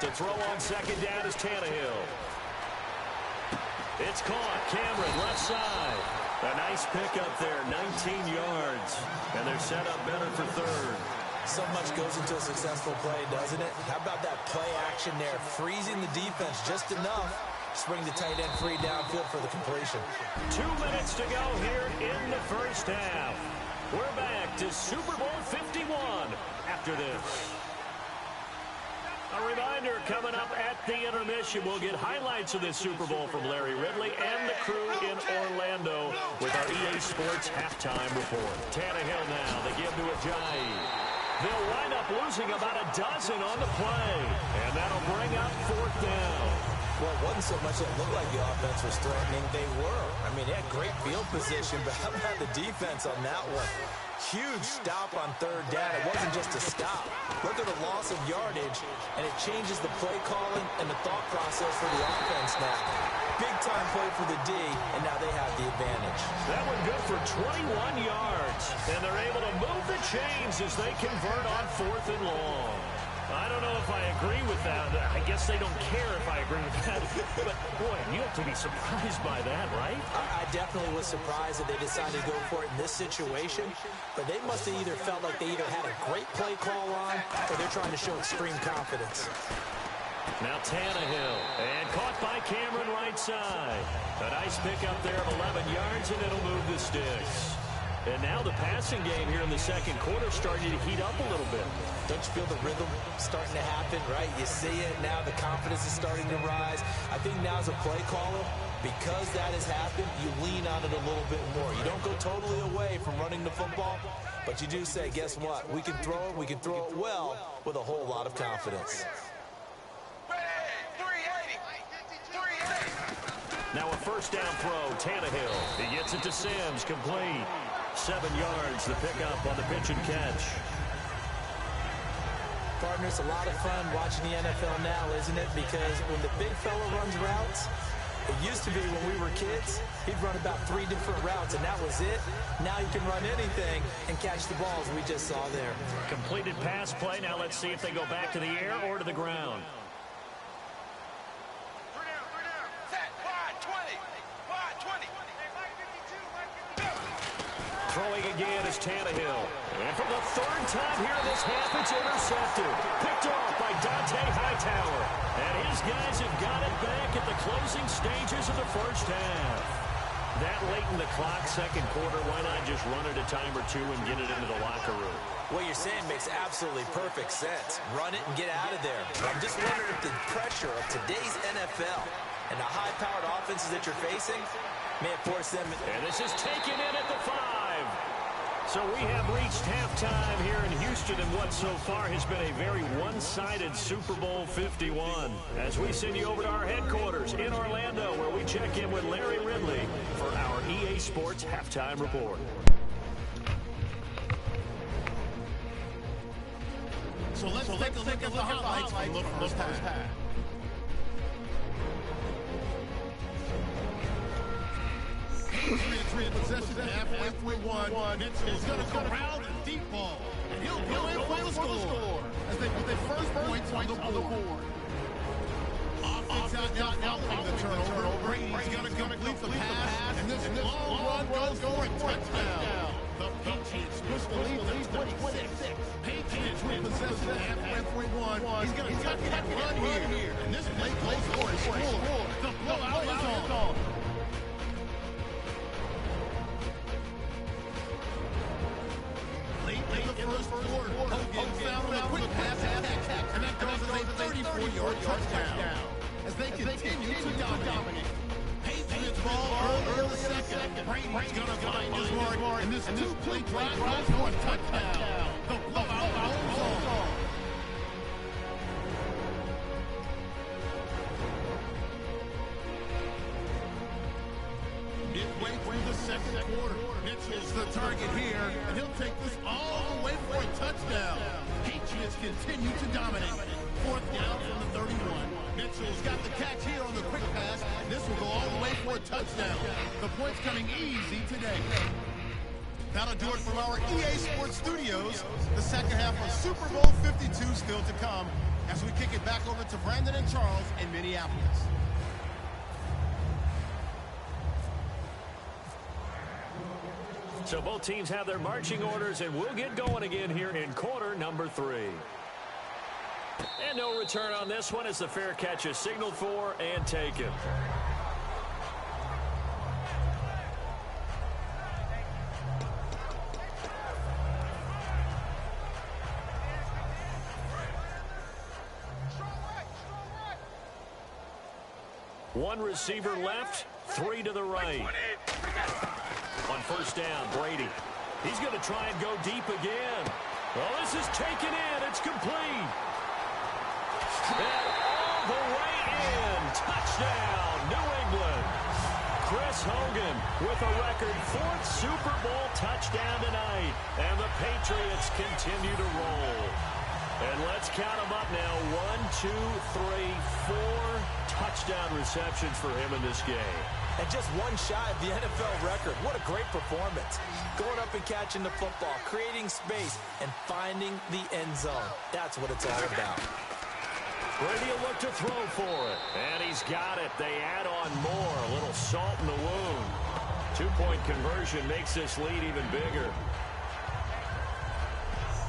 To throw on second down is Tannehill. It's caught. Cameron, left side. A nice pickup there, 19 yards. And they're set up better for third. So much goes into a successful play, doesn't it? How about that play action there? Freezing the defense just enough to bring the tight end free downfield for the completion. 2 minutes to go here in the first half. We're back to Super Bowl 51 after this. A reminder, coming up at the intermission, we'll get highlights of this Super Bowl from Larry Ridley and the crew in Orlando with our EA Sports halftime report. Tannehill now, they give to Ajayi. They'll wind up losing about a dozen on the play, and that'll bring up fourth down. Well, it wasn't so much that it looked like the offense was threatening. They were. I mean, they had great field position, but how about the defense on that one? Huge stop on third down. It wasn't just a stop. Look at the loss of yardage, and it changes the play calling and the thought process for the offense now. Big-time play for the D, and now they have the advantage. That one good for 21 yards, and they're able to move the chains as they convert on fourth and long. I don't know if I agree with that. I guess they don't care if I agree with that. But, boy, you have to be surprised by that, right? I definitely was surprised that they decided to go for it in this situation. But they must have either felt like they either had a great play call on or they're trying to show extreme confidence. Now Tannehill, and caught by Cameron right side. A nice pickup there of 11 yards, and it'll move the sticks. And now the passing game here in the second quarter starting to heat up a little bit. Don't you feel the rhythm starting to happen, right? You see it now. The confidence is starting to rise. I think now as a play caller, because that has happened, you lean on it a little bit more. You don't go totally away from running the football, but you do say, guess what? We can throw it well with a whole lot of confidence. Now a first down throw, Tannehill. He gets it to Sims, complete. 7 yards, the pickup on the pitch and catch. Partner, it's a lot of fun watching the NFL now, isn't it? Because when the big fella runs routes, it used to be when we were kids, he'd run about 3 different routes, and that was it. Now you can run anything and catch the balls we just saw there. Completed pass play. Now let's see if they go back to the air or to the ground. Throwing again is Tannehill. And for the third time here in this half, it's intercepted. Picked off by Dante Hightower. And his guys have got it back at the closing stages of the first half. That late in the clock, second quarter, why not just run it a time or two and get it into the locker room? What you're saying makes absolutely perfect sense. Run it and get out of there. I'm just wondering if the pressure of today's NFL and the high-powered offenses that you're facing may force them. And this is taken in at the 5. So we have reached halftime here in Houston in what so far has been a very one-sided Super Bowl 51. As we send you over to our headquarters in Orlando, where we check in with Larry Ridley for our EA Sports halftime report. So let's take a look at the highlights from the first half. Three possession halfway through one. Mitchell's going to corral the deep ball. And he'll go in for the score as they put their first points on the board. Offense out now playing the turnover. Brady's going to complete the pass, and this long run goes for a touchdown. The Patriots push the lead to 26. Patriots repossess the halfway point. He's going to cut that run here. And this play goes for a score. The blowout is on. Late in the first quarter, Hogan found a quick pass, and that goes as a 34-yard touchdown. As they continue to dominate. Patriots ball early in the second. Brady's going to find his mark, and this two-play drive goes for a touchdown. The blowout goes on. Midway through the second quarter, Mitchell's the target here, and he'll take this all the way for a touchdown. Patriots continue to dominate. Fourth down from the 31. Mitchell's got the catch here on the quick pass, and this will go all the way for a touchdown. The point's coming easy today. That'll do it from our EA Sports Studios. The second half of Super Bowl 52 still to come as we kick it back over to Brandon and Charles in Minneapolis. So both teams have their marching orders, and we'll get going again here in quarter number 3. And no return on this one as the fair catch is signaled for and taken. One receiver left, 3 to the right. On first down, Brady. He's going to try and go deep again. Well, this is taken in. It's complete. And all the way in. Touchdown, New England. Chris Hogan with a record 4th Super Bowl touchdown tonight. And the Patriots continue to roll. And let's count them up now. 1, 2, 3, 4 touchdown receptions for him in this game. And just one shy of the NFL record. What a great performance. Going up and catching the football, creating space, and finding the end zone. That's what it's all about. Brady will look to throw for it. And he's got it. They add on more. A little salt in the wound. 2-point conversion makes this lead even bigger.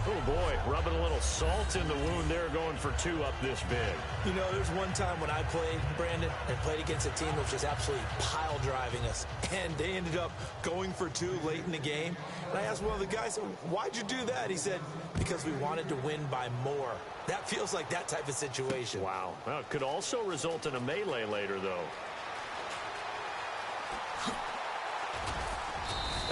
Oh, boy, rubbing a little salt in the wound there, going for 2 up this big. You know, there's one time when I played, Brandon, and played against a team that was just absolutely pile driving us, and they ended up going for 2 late in the game. And I asked one of the guys, why'd you do that? He said, because we wanted to win by more. That feels like that type of situation. Wow. Well, it could also result in a melee later, though.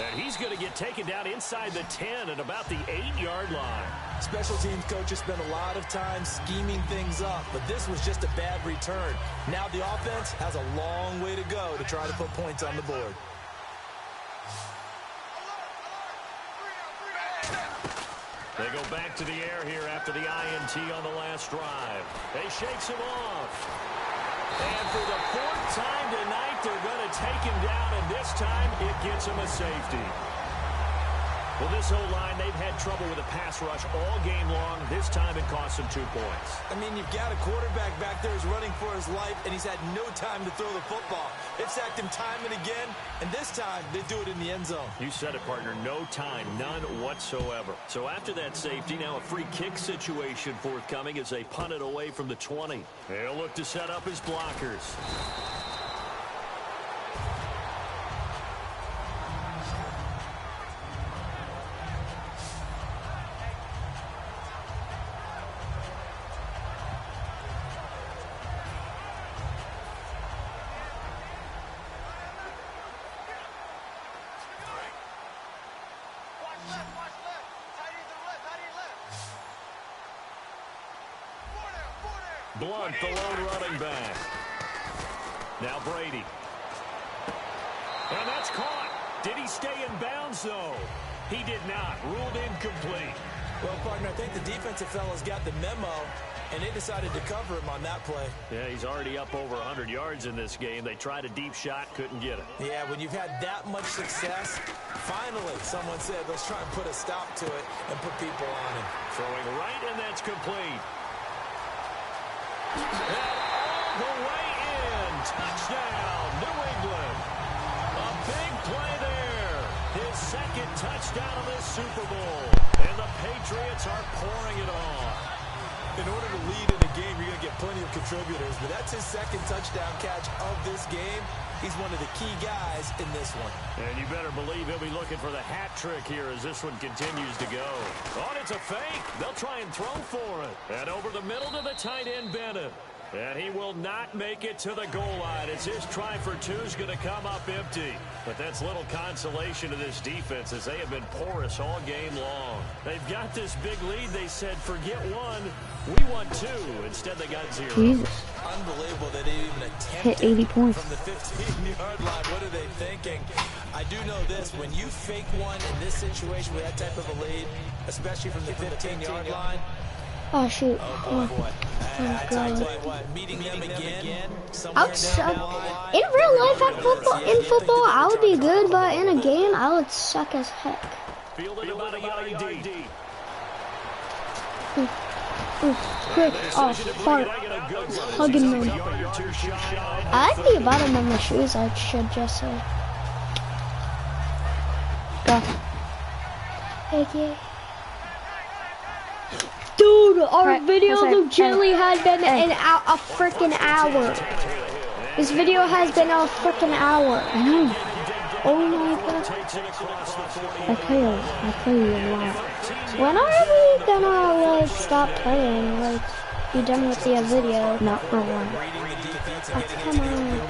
And he's going to get taken down inside the 10 at about the 8-yard line. Special teams coaches spent a lot of time scheming things up, but this was just a bad return. Now the offense has a long way to go to try to put points on the board. They go back to the air here after the INT on the last drive. They shakes him off. And for the 4th time tonight, they're going to take him down, and this time it gets him a safety. Well, this whole line, they've had trouble with a pass rush all game long. This time it cost them 2 points. I mean, you've got a quarterback back there who's running for his life, and he's had no time to throw the football. They've sacked him time and again, and this time they do it in the end zone. You said it, partner. No time, none whatsoever. So after that safety, now a free kick situation forthcoming as they punt it away from the 20. They'll look to set up his blockers. Blunt, the lone running back. Now Brady. And that's caught. Did he stay in bounds, though? He did not. Ruled incomplete. Well, partner, I think the defensive fellas got the memo, and they decided to cover him on that play. Yeah, he's already up over 100 yards in this game. They tried a deep shot, couldn't get it. Yeah, when you've had that much success, finally someone said, let's try and put a stop to it and put people on him. Throwing right, and that's complete. And all the way in. Touchdown, New England. A big play there. His second touchdown of this Super Bowl. And the Patriots are pouring it on. In order to lead in a game, you're going to get plenty of contributors, but that's his second touchdown catch of this game. He's one of the key guys in this one. And you better believe he'll be looking for the hat trick here as this one continues to go. Oh, it's a fake. They'll try and throw for it. And over the middle to the tight end, Bennett. And he will not make it to the goal line. It's his try for two is going to come up empty. But that's little consolation to this defense as they have been porous all game long. They've got this big lead. They said, forget one. We want two. Instead, they got zero. Jesus. Unbelievable that they even attempted hit 80 points from the 15-yard line. What are they thinking? I do know this. When you fake one in this situation with that type of a lead, especially from the 15-yard line, oh shoot. oh boy. I tell you what, meeting them again, I would suck. In real life, in football, I would be good, but in a game, I would suck as heck. Fielded about a yard deep. Quick. Oh, fart. Hugging me. I like the bottom of my shoes, I should just say. Go. Thank you. Dude, our video legitimately has been a freaking hour. This video has been a freaking hour. I know. Oh my god. I play a lot. When are we gonna like stop playing? Like be done with the video? Not for one. Oh, come on.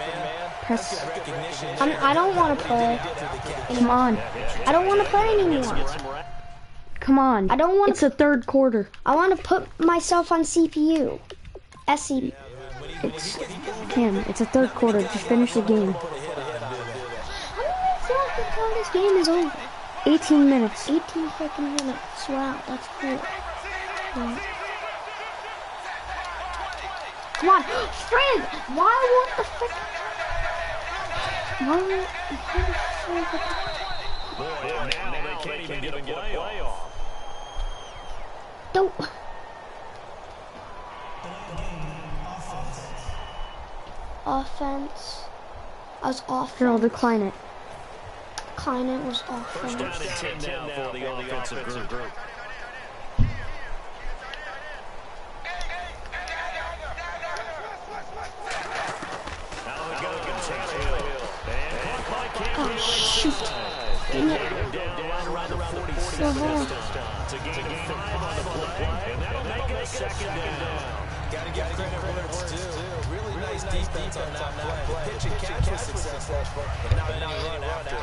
Press. I don't want to play. Come on. I don't want to play anymore. Come on. I don't want. It's the third quarter. I want to put myself on CPU. SC. It's Cam. It's a third quarter. Just finish the game. How many this game is over? 18 minutes. 18 freaking minutes. Wow, that's cool. Right. Come on, Fred! Why won't the frick? Why the frick? Boy, now they can't even get a playoff. Don't. Offense. I was offense. Here, I'll decline it. Decline it was offense. First down and 10 now for the offensive group. Oh, shoot. Dang it. So hard. Got to give credit where it's due. Really nice defense on that play. Pitch and catch was successful, but not any run after it.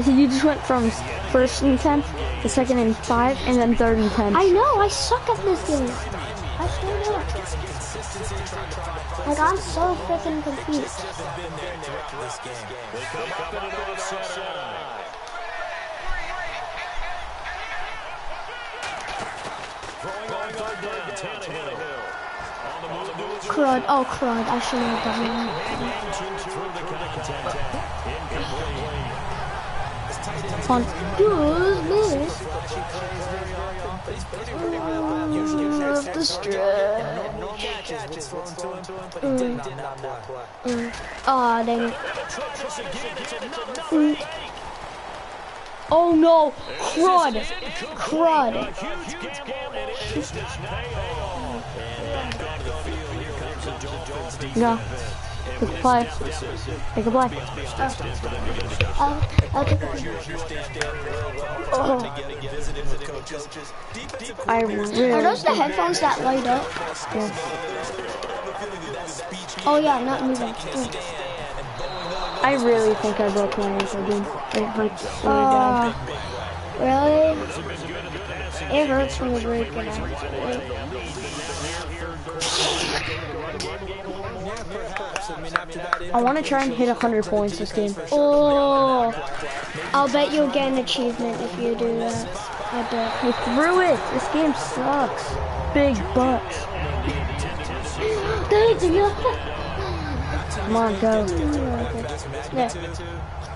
So you just went from first and 10 to second and 5 and then third and 10. I know, I suck at this game. I sure do. Like, I'm so freaking confused. Crud, oh crud, I shouldn't have done that. On goodness. Aw, dang it. Oh no, crud. Crud. No. Take a play. Take a play. I really. Are those the headphones that light up? Yeah. Oh yeah, not moving. I really think I broke my ankle, dude. It hurts so bad. Really? It hurts when you break an ankle. I want to try and hit 100 points this game. Oh, I'll bet you'll get an achievement if you do that. I bet. I threw it. This game sucks. Big bucks. Come on, go. Yeah.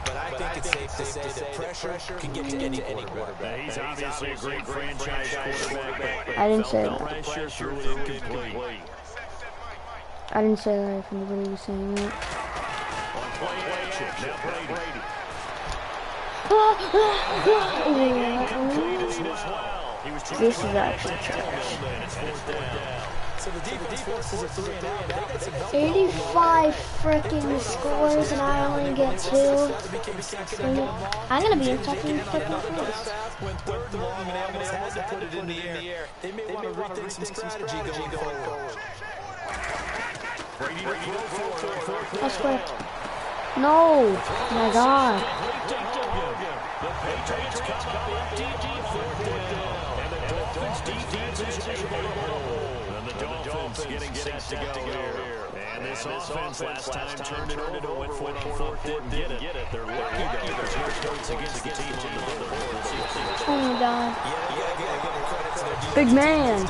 But I think it's safe to say that pressure can get to any quarterback. He's obviously a great franchise quarterback. I didn't say that. Pressure through it incomplete. I didn't say that if anybody was saying that. On play action, now Brady. This is actually trash. So the defense forces a 3 and out. They got some help. 85 freaking scores and I only get 2. I'm gonna be in fucking football. When third and long and they almost had to put it in the air. They may want to rethink some strategy going forward. That's quick. No! My God. The Patriots come up empty deep fourth down. And the Dolphins defense is able to hold. And the Dolphins getting set to go here. And this offense last time turned it over, went for it on fourth, didn't get it. They're lucky though. There's no points against the team on the board. Oh my God. Big man.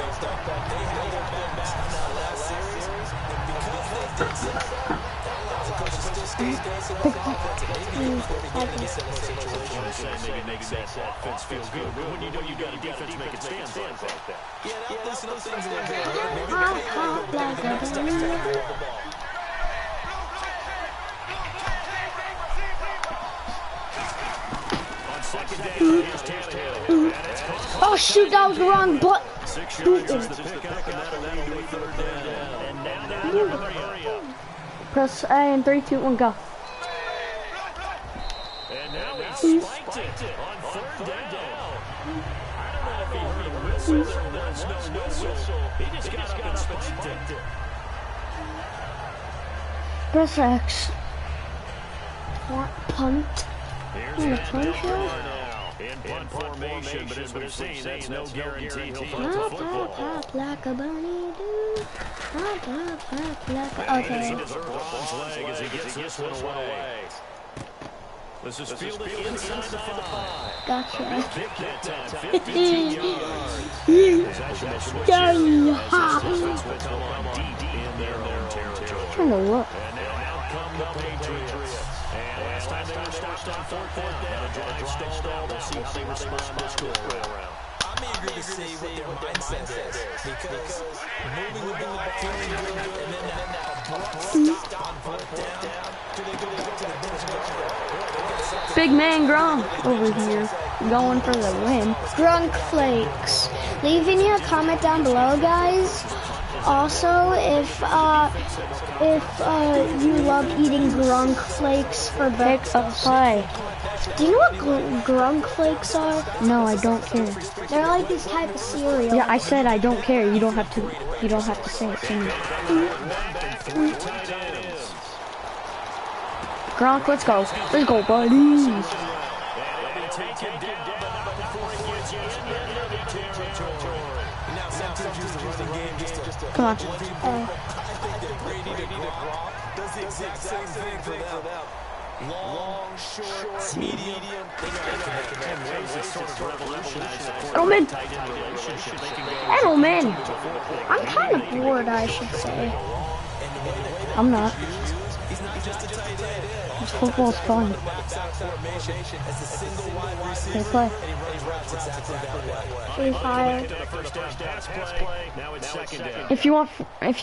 Makes that offense feel good. But when you know you got a defense, make it stand like that. Oh shoot, that was the wrong button. 6 yards is the pickup, and that'll lead to a third down. And now they're in the hurry up. Press A and 3, 2, 1, go. And now he spiked it on third down. I don't know if he heard a whistle. There was no whistle. He just got up and spiked it. Press X. What? Punt? Here's punch now. In punt formation, but as we've seen, that's no guarantee he'll throw the football. Hop like a bunny do. Hop like a... Okay. He deserves a bronze leg as he gets this one away. This is fielded inside the 5. Gotcha. Big that time, 15 yards. Possession will switch Go, here as this hop. offense will come on deep in their own territory. Trying to look. And now come the Patriots. And last time they were stopped on fourth down, had a drive stalled out. We'll see how they respond this go-around. I'm eager to see what their mindset is because moving the ball, feeling good, and then that abrupt stop on fourth down. Do they go back to the bench and go? Big man Gronk over here, going for the win. Grunk Flakes. Leaving your comment down below, guys. Also, if you love eating Grunk Flakes for breakfast. Hi. Do you know what Grunk Flakes are? No, I don't care. They're like this type of cereal. Yeah, I said I don't care. You don't have to say it to me. Gronk, let's go. Let's go, buddy. Come on. Long, short, medium. Edelman. Edelman. I'm kind of bored, I should say. I'm not. This football's fun. They play. Free fire. If you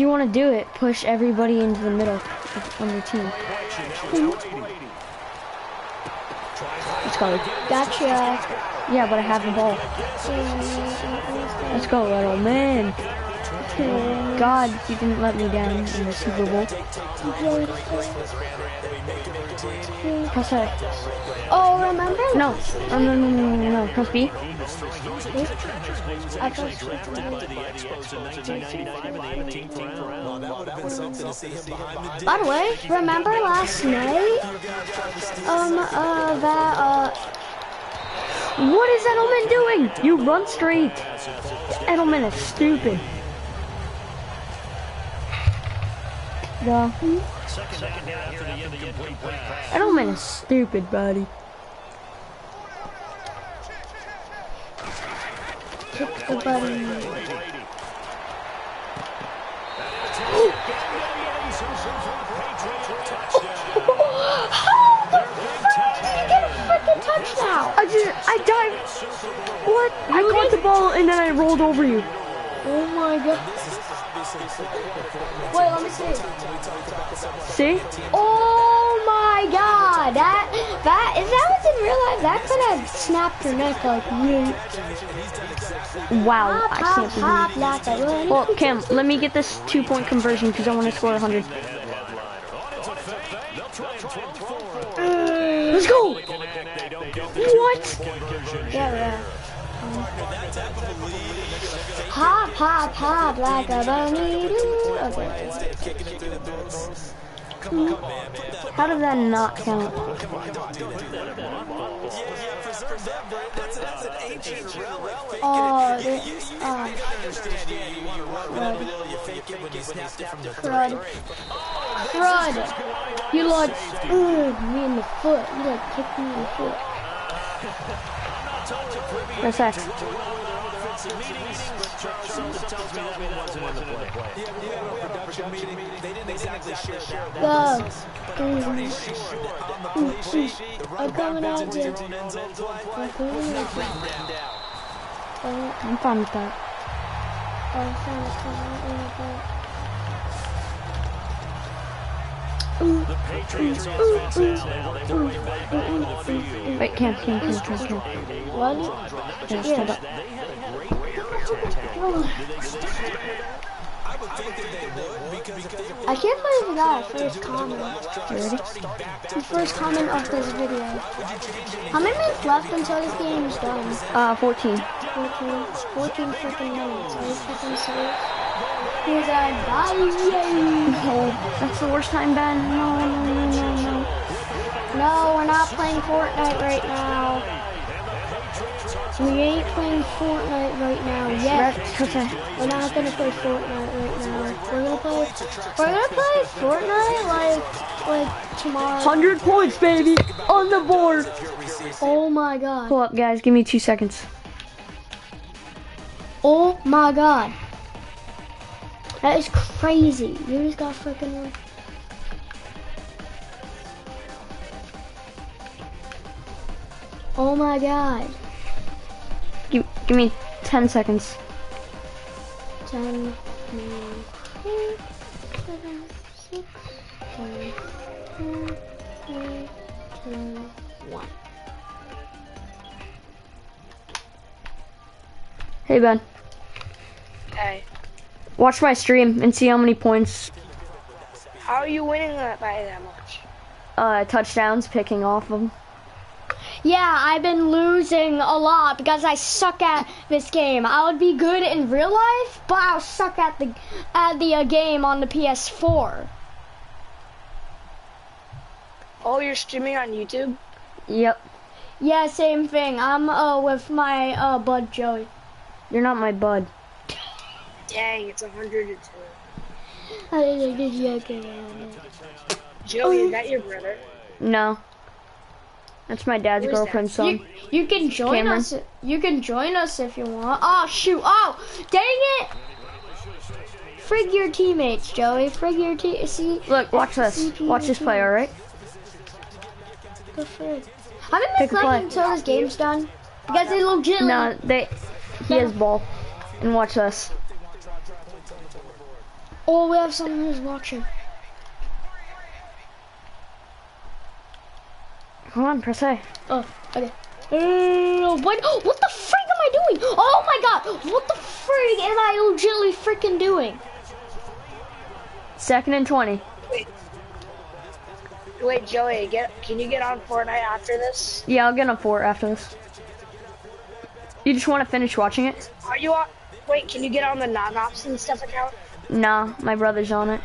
want to do it, push everybody into the middle on your team. Let's go. Gotcha. Yeah, but I have the ball. Let's go, little man. God, you didn't let me down in the Super Bowl. Press A. Oh, remember? No. No. Press B. I pressed By the way, remember last night? What is Edelman doing? You run straight. Edelman is stupid. Edelman is stupid, buddy. Kick the buddy. Touchdown! I dived. What? I caught the ball and then I rolled over you. Oh my god. Wait, let me see. See? Oh my god. That if that was in real life, that could have snapped your neck like really. Wow, I can't believe it. Well, Cam, let me get this 2-point conversion because I want to score 100. Let's go! What? Yeah. Hop, hop, hop like a bunny do. Okay. How did that not count? Crud. You like me in the foot. You like kicked me in the foot. That's that. Go. I'm coming out here. I'm fine with that. Wait, Cam. What? Yeah, stand up. I can't believe we got our first comment. You ready? The first comment of this video. How many minutes left until this game is done? 14. 14 freaking minutes. Are you freaking serious? Here's our bye. Oh, that's the worst time, Ben. No. No, we're not playing Fortnite right now. We ain't playing Fortnite right now yet. We're not gonna play Fortnite right now. We're gonna play Fortnite like tomorrow. 100 points, baby, on the board. Oh my god. Pull up, guys. Give me 2 seconds. Oh my god. That is crazy. You just got freaking. Oh my god. Give me 10 seconds. 10, 9, 8, 7, 6, 5, 4, 3, 2, 1. Hey, Ben. Hey. Watch my stream and see how many points. How are you winning that by that much? Touchdowns, picking off them. Yeah, I've been losing a lot because I suck at this game. I would be good in real life, but I'll suck at the game on the PS4. Oh, you're streaming on YouTube? Yep. Yeah, same thing. I'm with my bud Joey. You're not my bud. Dang, it's 102. Joey, is that your brother? No. That's my dad's girlfriend's son. You can join Cameron. us. You can join us if you want. Oh shoot! Oh, dang it! Frig your teammates, Joey. Frig your see. Look, watch this. Watch this play, all right? Go frig. I'm gonna be playing until this game's done because they legit. No, he has ball. And watch this. Oh, we have someone who's watching. Come on, press A. Oh, okay. What the frig am I doing? Oh my god! What the frig am I legitimately freaking doing? 2nd and 20. Wait, Joey, can you get on Fortnite after this? Yeah, I'll get on 4 after this. You just want to finish watching it? Are you on? Wait, can you get on the non-ops and stuff account? Nah, my brother's on it.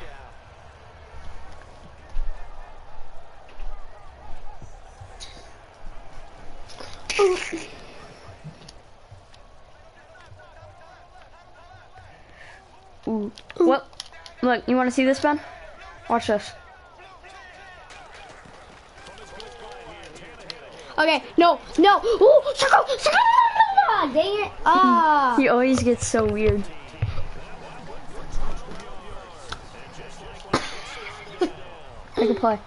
Ooh. Well, look, you want to see this, Ben? Watch this. Okay, no. Ooh, circle. Dang it. Ah. He always gets so weird. Take a play.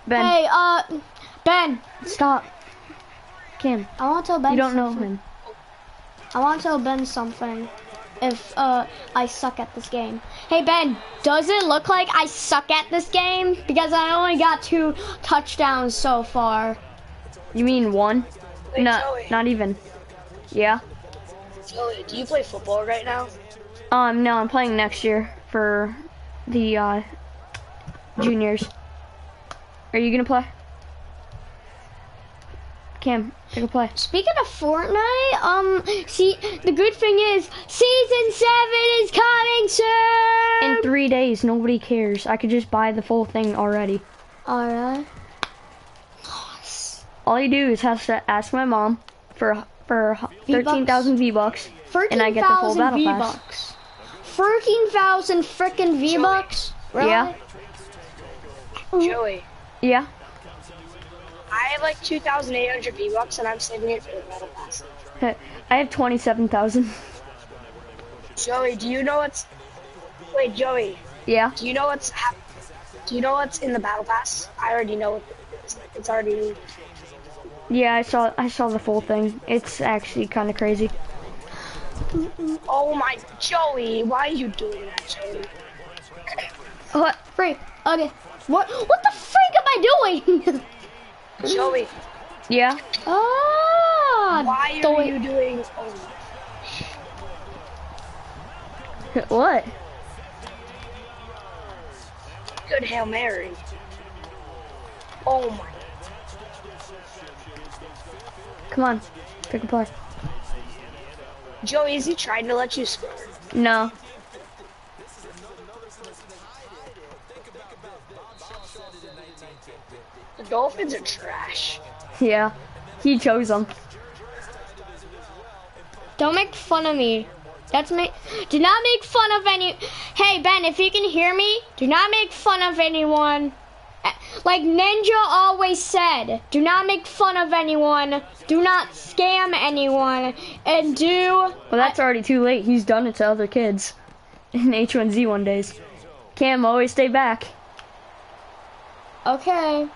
Ben. Hey, Ben. Stop. Cam. I want to tell Ben. You don't know something. him. I want to tell Ben something. If I suck at this game. Hey Ben, does it look like I suck at this game? Because I only got 2 touchdowns so far. You mean 1? Wait, No, Joey. not even. Yeah. Joey, do you play football right now? No, I'm playing next year for the juniors. Are you gonna play? Cam, take a play. Speaking of Fortnite, see, the good thing is Season 7 is coming soon. In 3 days, nobody cares. I could just buy the full thing already. Alright. All you do is have to ask my mom for 13,000 V-Bucks, and I get the full battle pass. 13,000 frickin' V-Bucks? Really? Yeah. Joey, Yeah. I have like 2,800 V-Bucks and I'm saving it for the battle pass. I have 27,000. Joey, do you know what's... Wait, Joey, Yeah. do you know what's Do you know what's in the battle pass? I already know what it's already... Yeah, I saw the full thing. It's actually kind of crazy. Oh my... Joey, why are you doing that, Joey? What? Freak. Okay. What the freak am I doing? Joey, Yeah. why are you doing... Oh, What? good Hail Mary. Oh my... Come on, pick a play. Joey, is he trying to let you score? No. The Dolphins are trash. Yeah. He chose them. Don't make fun of me. Do not make fun of any. Hey Ben, if you can hear me, do not make fun of anyone. Like Ninja always said, do not make fun of anyone. Do not scam anyone. And Well, that's already too late. He's done it to other kids in H1Z1 days. Cam, always stay back. Okay.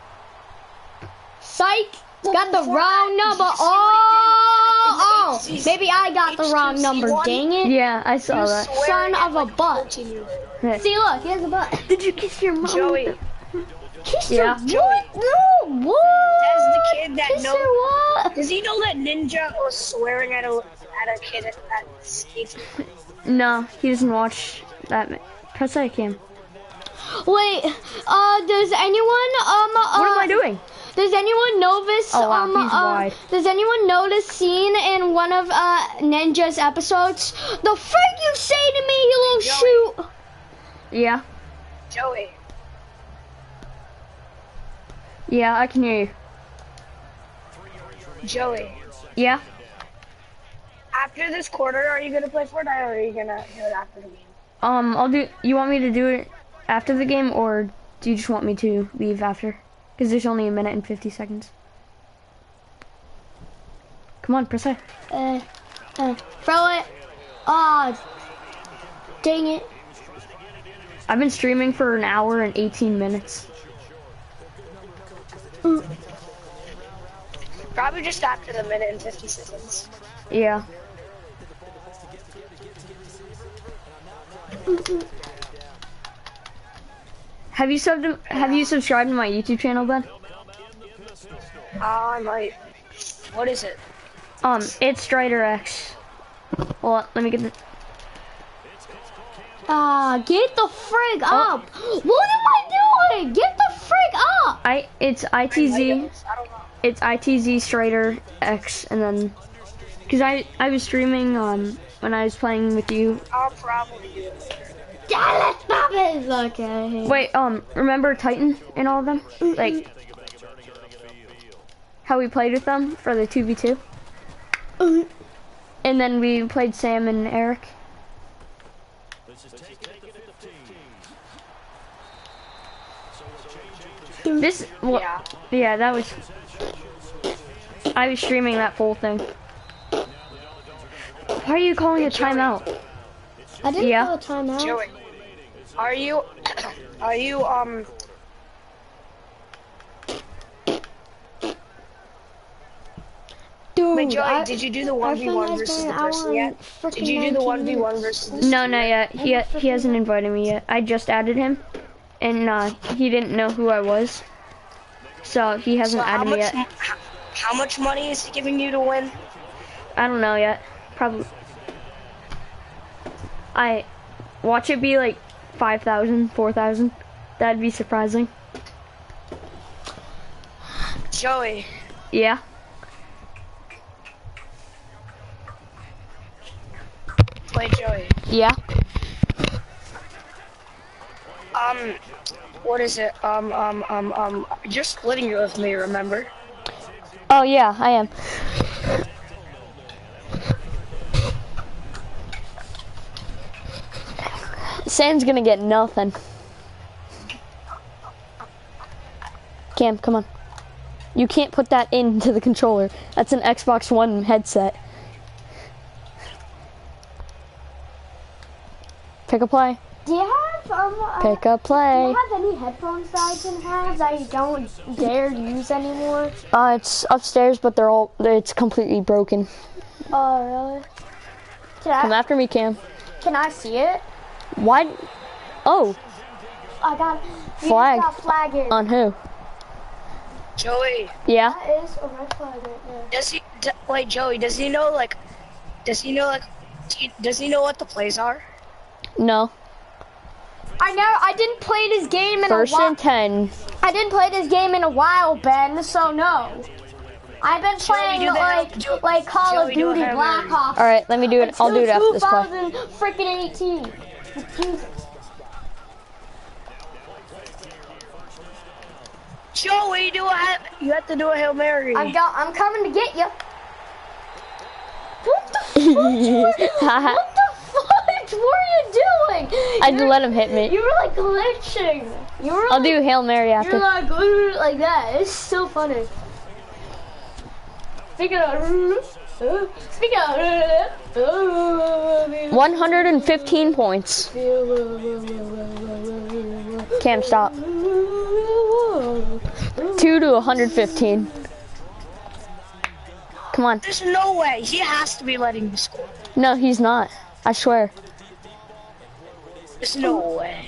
Psych! Got the wrong number. Oh! Maybe I got the wrong number. Dang it! Yeah, I saw that. Son of a butt. See, look, here's a butt. Did you kiss your mom? Joey. Kiss Yeah. her what? No, what? That's the kid that Kiss knows. her what? Does he know that Ninja was swearing at a kid at skates? No, he doesn't watch that. Press that, Cam. Wait, does anyone, What am I doing? Does anyone know this? Oh, wow, he's wide. Does anyone know this scene in one of Ninja's episodes? The frick you say to me, you little shoot! Yeah. Joey. Yeah, I can hear you. Joey. Yeah. After this quarter, are you gonna play Fortnite or are you gonna do it after the game? You want me to do it after the game, or do you just want me to leave after? Because there's only 1 minute and 50 seconds. Come on, press A. Throw it. Aw, dang it. I've been streaming for 1 hour and 18 minutes. Probably just after the 1 minute and 50 seconds. Yeah. Have you subscribed to my YouTube channel, Ben? I might. What is it? It's DerStryder's. Well, let me get the. Get the frig up! What am I doing? Get the frig up! It's ITZ. It's ITZ Strider X, and then, cause I was streaming when I was playing with you. I'll probably do it later. Yeah, let's stop it. Okay. Wait, remember Titan and all of them? Like how we played with them for the 2v2, and then we played Sam and Eric. Yeah, that was. I was streaming that full thing. Why are you calling a timeout? I didn't Yeah. call a timeout. Joey, are you, Dude, wait, Joey, did you do the our 1v1 friend has versus been the out person on yet? frickin' Did you do the 19 1v1 minutes. versus the No, not yet. He hasn't invited me yet. I just added him, and he didn't know who I was, so he hasn't So added me yet. how much money is he giving you to win? I don't know yet. Probably. I watch it be like 5,000, 4,000. That'd be surprising. Joey, Yeah. wait, Joey. Yeah. What is it? You're splitting it with me, remember? Oh yeah, I am. Sam's gonna get nothing. Cam, come on. You can't put that into the controller. That's an Xbox One headset. Pick a play. Do you have Pick a do play. you have any headphones that I can have that you don't dare use anymore? It's upstairs, but it's completely broken. Oh really? Come after me, Cam. Can I see it? Why? Oh, I got Flag. You got flag here. on who? Joey, Yeah. That is a red flag right there. wait, Joey, does he know what the plays are? No. I didn't play this game in First a while. and 10. I didn't play this game in a while, Ben, so no. I've been Joey, playing do the like Call of Joey, do a Duty Hail Black Mary. Ops. All right, let me do it. I'll do it after this play. 2018. Joey, you have to do a Hail Mary. I'm coming to get you. What the fuck? What the fuck were you doing? I had to let him hit me. You were like glitching. You were I'll like, do Hail Mary after. You're like that. It's so funny. Speaking of 115 points. Cam, stop. 2 to 115. Come on. There's no way. He has to be letting you score. No, he's not. I swear. There's no way.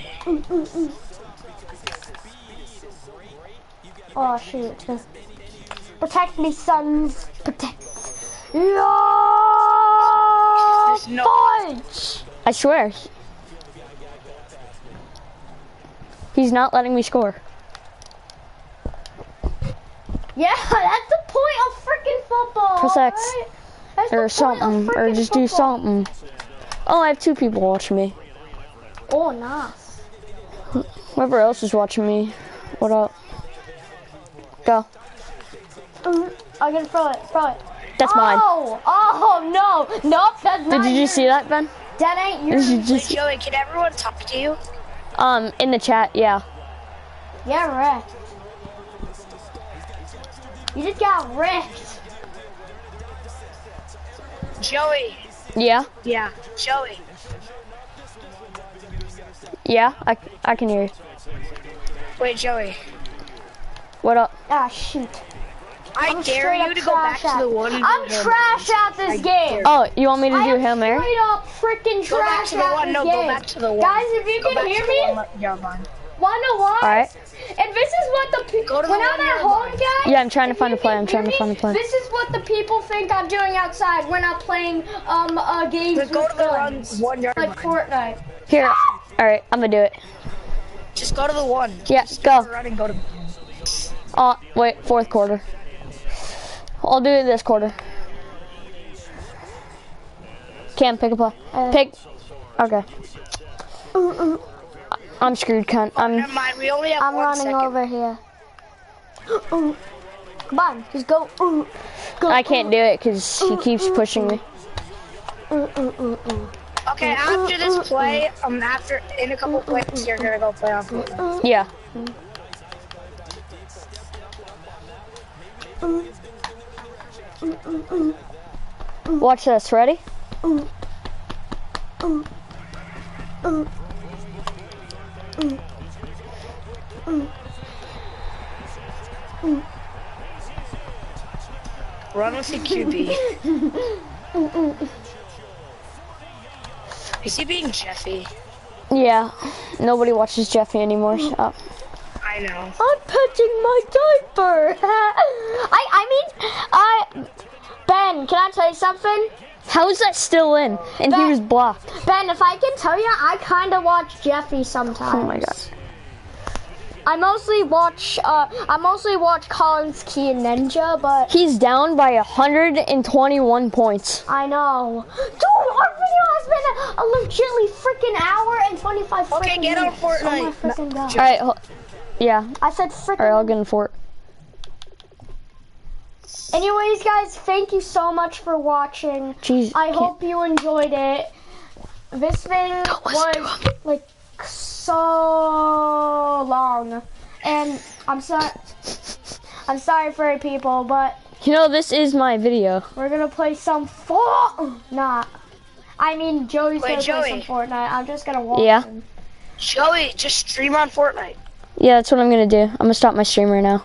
Oh shoot. Protect me, sons. Protect. Yeah! There's no Fudge! I swear. He's not letting me score. Yeah, that's the point of freaking football. Press X. Right? That's the Or point of something. Or freaking just do football. something. Oh, I have 2 people watching me. Oh, nice. Whoever else is watching me. What up? Go. I'm gonna throw it. That's mine. Oh no. Nope, that's not Did you just see that, Ben? That ain't Did yours. you Wait, just Joey, can everyone talk to you? in the chat? Yeah. Yeah, wrecked. You just got wrecked. Joey. Yeah. Yeah, Joey. Yeah. I can hear you. Wait, Joey. What up? Ah, shoot. I dare you to go back to the one. I'm trash at this game. Oh, you want me to do Hail I'm Mary? straight up freaking Go back trash to the at one. this No, game. go back to the one. Guys, if you Go can back hear to the me, one yard line. wanna know why? Alright. And this is what the people, Go to the when I'm 1 at yard home, line. guys. Yeah, I'm trying to if find you a play. can I'm trying hear to find a me, play. This is what the people think I'm doing outside when I'm playing games Just go with to the friends. 1 yard Like line. Fortnite. Here. Alright, I'm gonna do it. Just go to the one. Yeah, Just go. Run and go to. Oh, wait, 4th quarter. I'll do it this quarter. Cam, pick a play. Pick. Okay. I'm screwed, cunt. Never mind. We only have I'm 1 running second. over here. Come on, just go. Go. I can't do it because he keeps pushing me. Okay, after this play, in a couple plays, you're gonna go play on Fortnite. Yeah. Watch this. Ready? Run with the QB. Is he being Jeffy? Yeah, nobody watches Jeffy anymore. So. I know. I'm patching my diaper. Ben, can I tell you something? How is that still in? And Ben, he was blocked. Ben, if I can tell you, I kind of watch Jeffy sometimes. Oh my god. I mostly watch Colin's Key and Ninja, but he's down by 121 points. I know. Dude, our video has been a legitly freaking hour and 25 Okay, freaking get on minutes. Fortnite. Oh my freaking god. Alright, yeah. I said freaking. Alright, I'll get in Fort. Anyways, guys, thank you so much for watching. Jeez, I hope you enjoyed it. This thing was like so long, and I'm sorry for people, but you know this is my video. We're gonna play some Joey's gonna play some Fortnite. I'm just gonna watch him. Joey, just stream on Fortnite. Yeah, that's what I'm gonna do. I'm gonna stop my stream right now.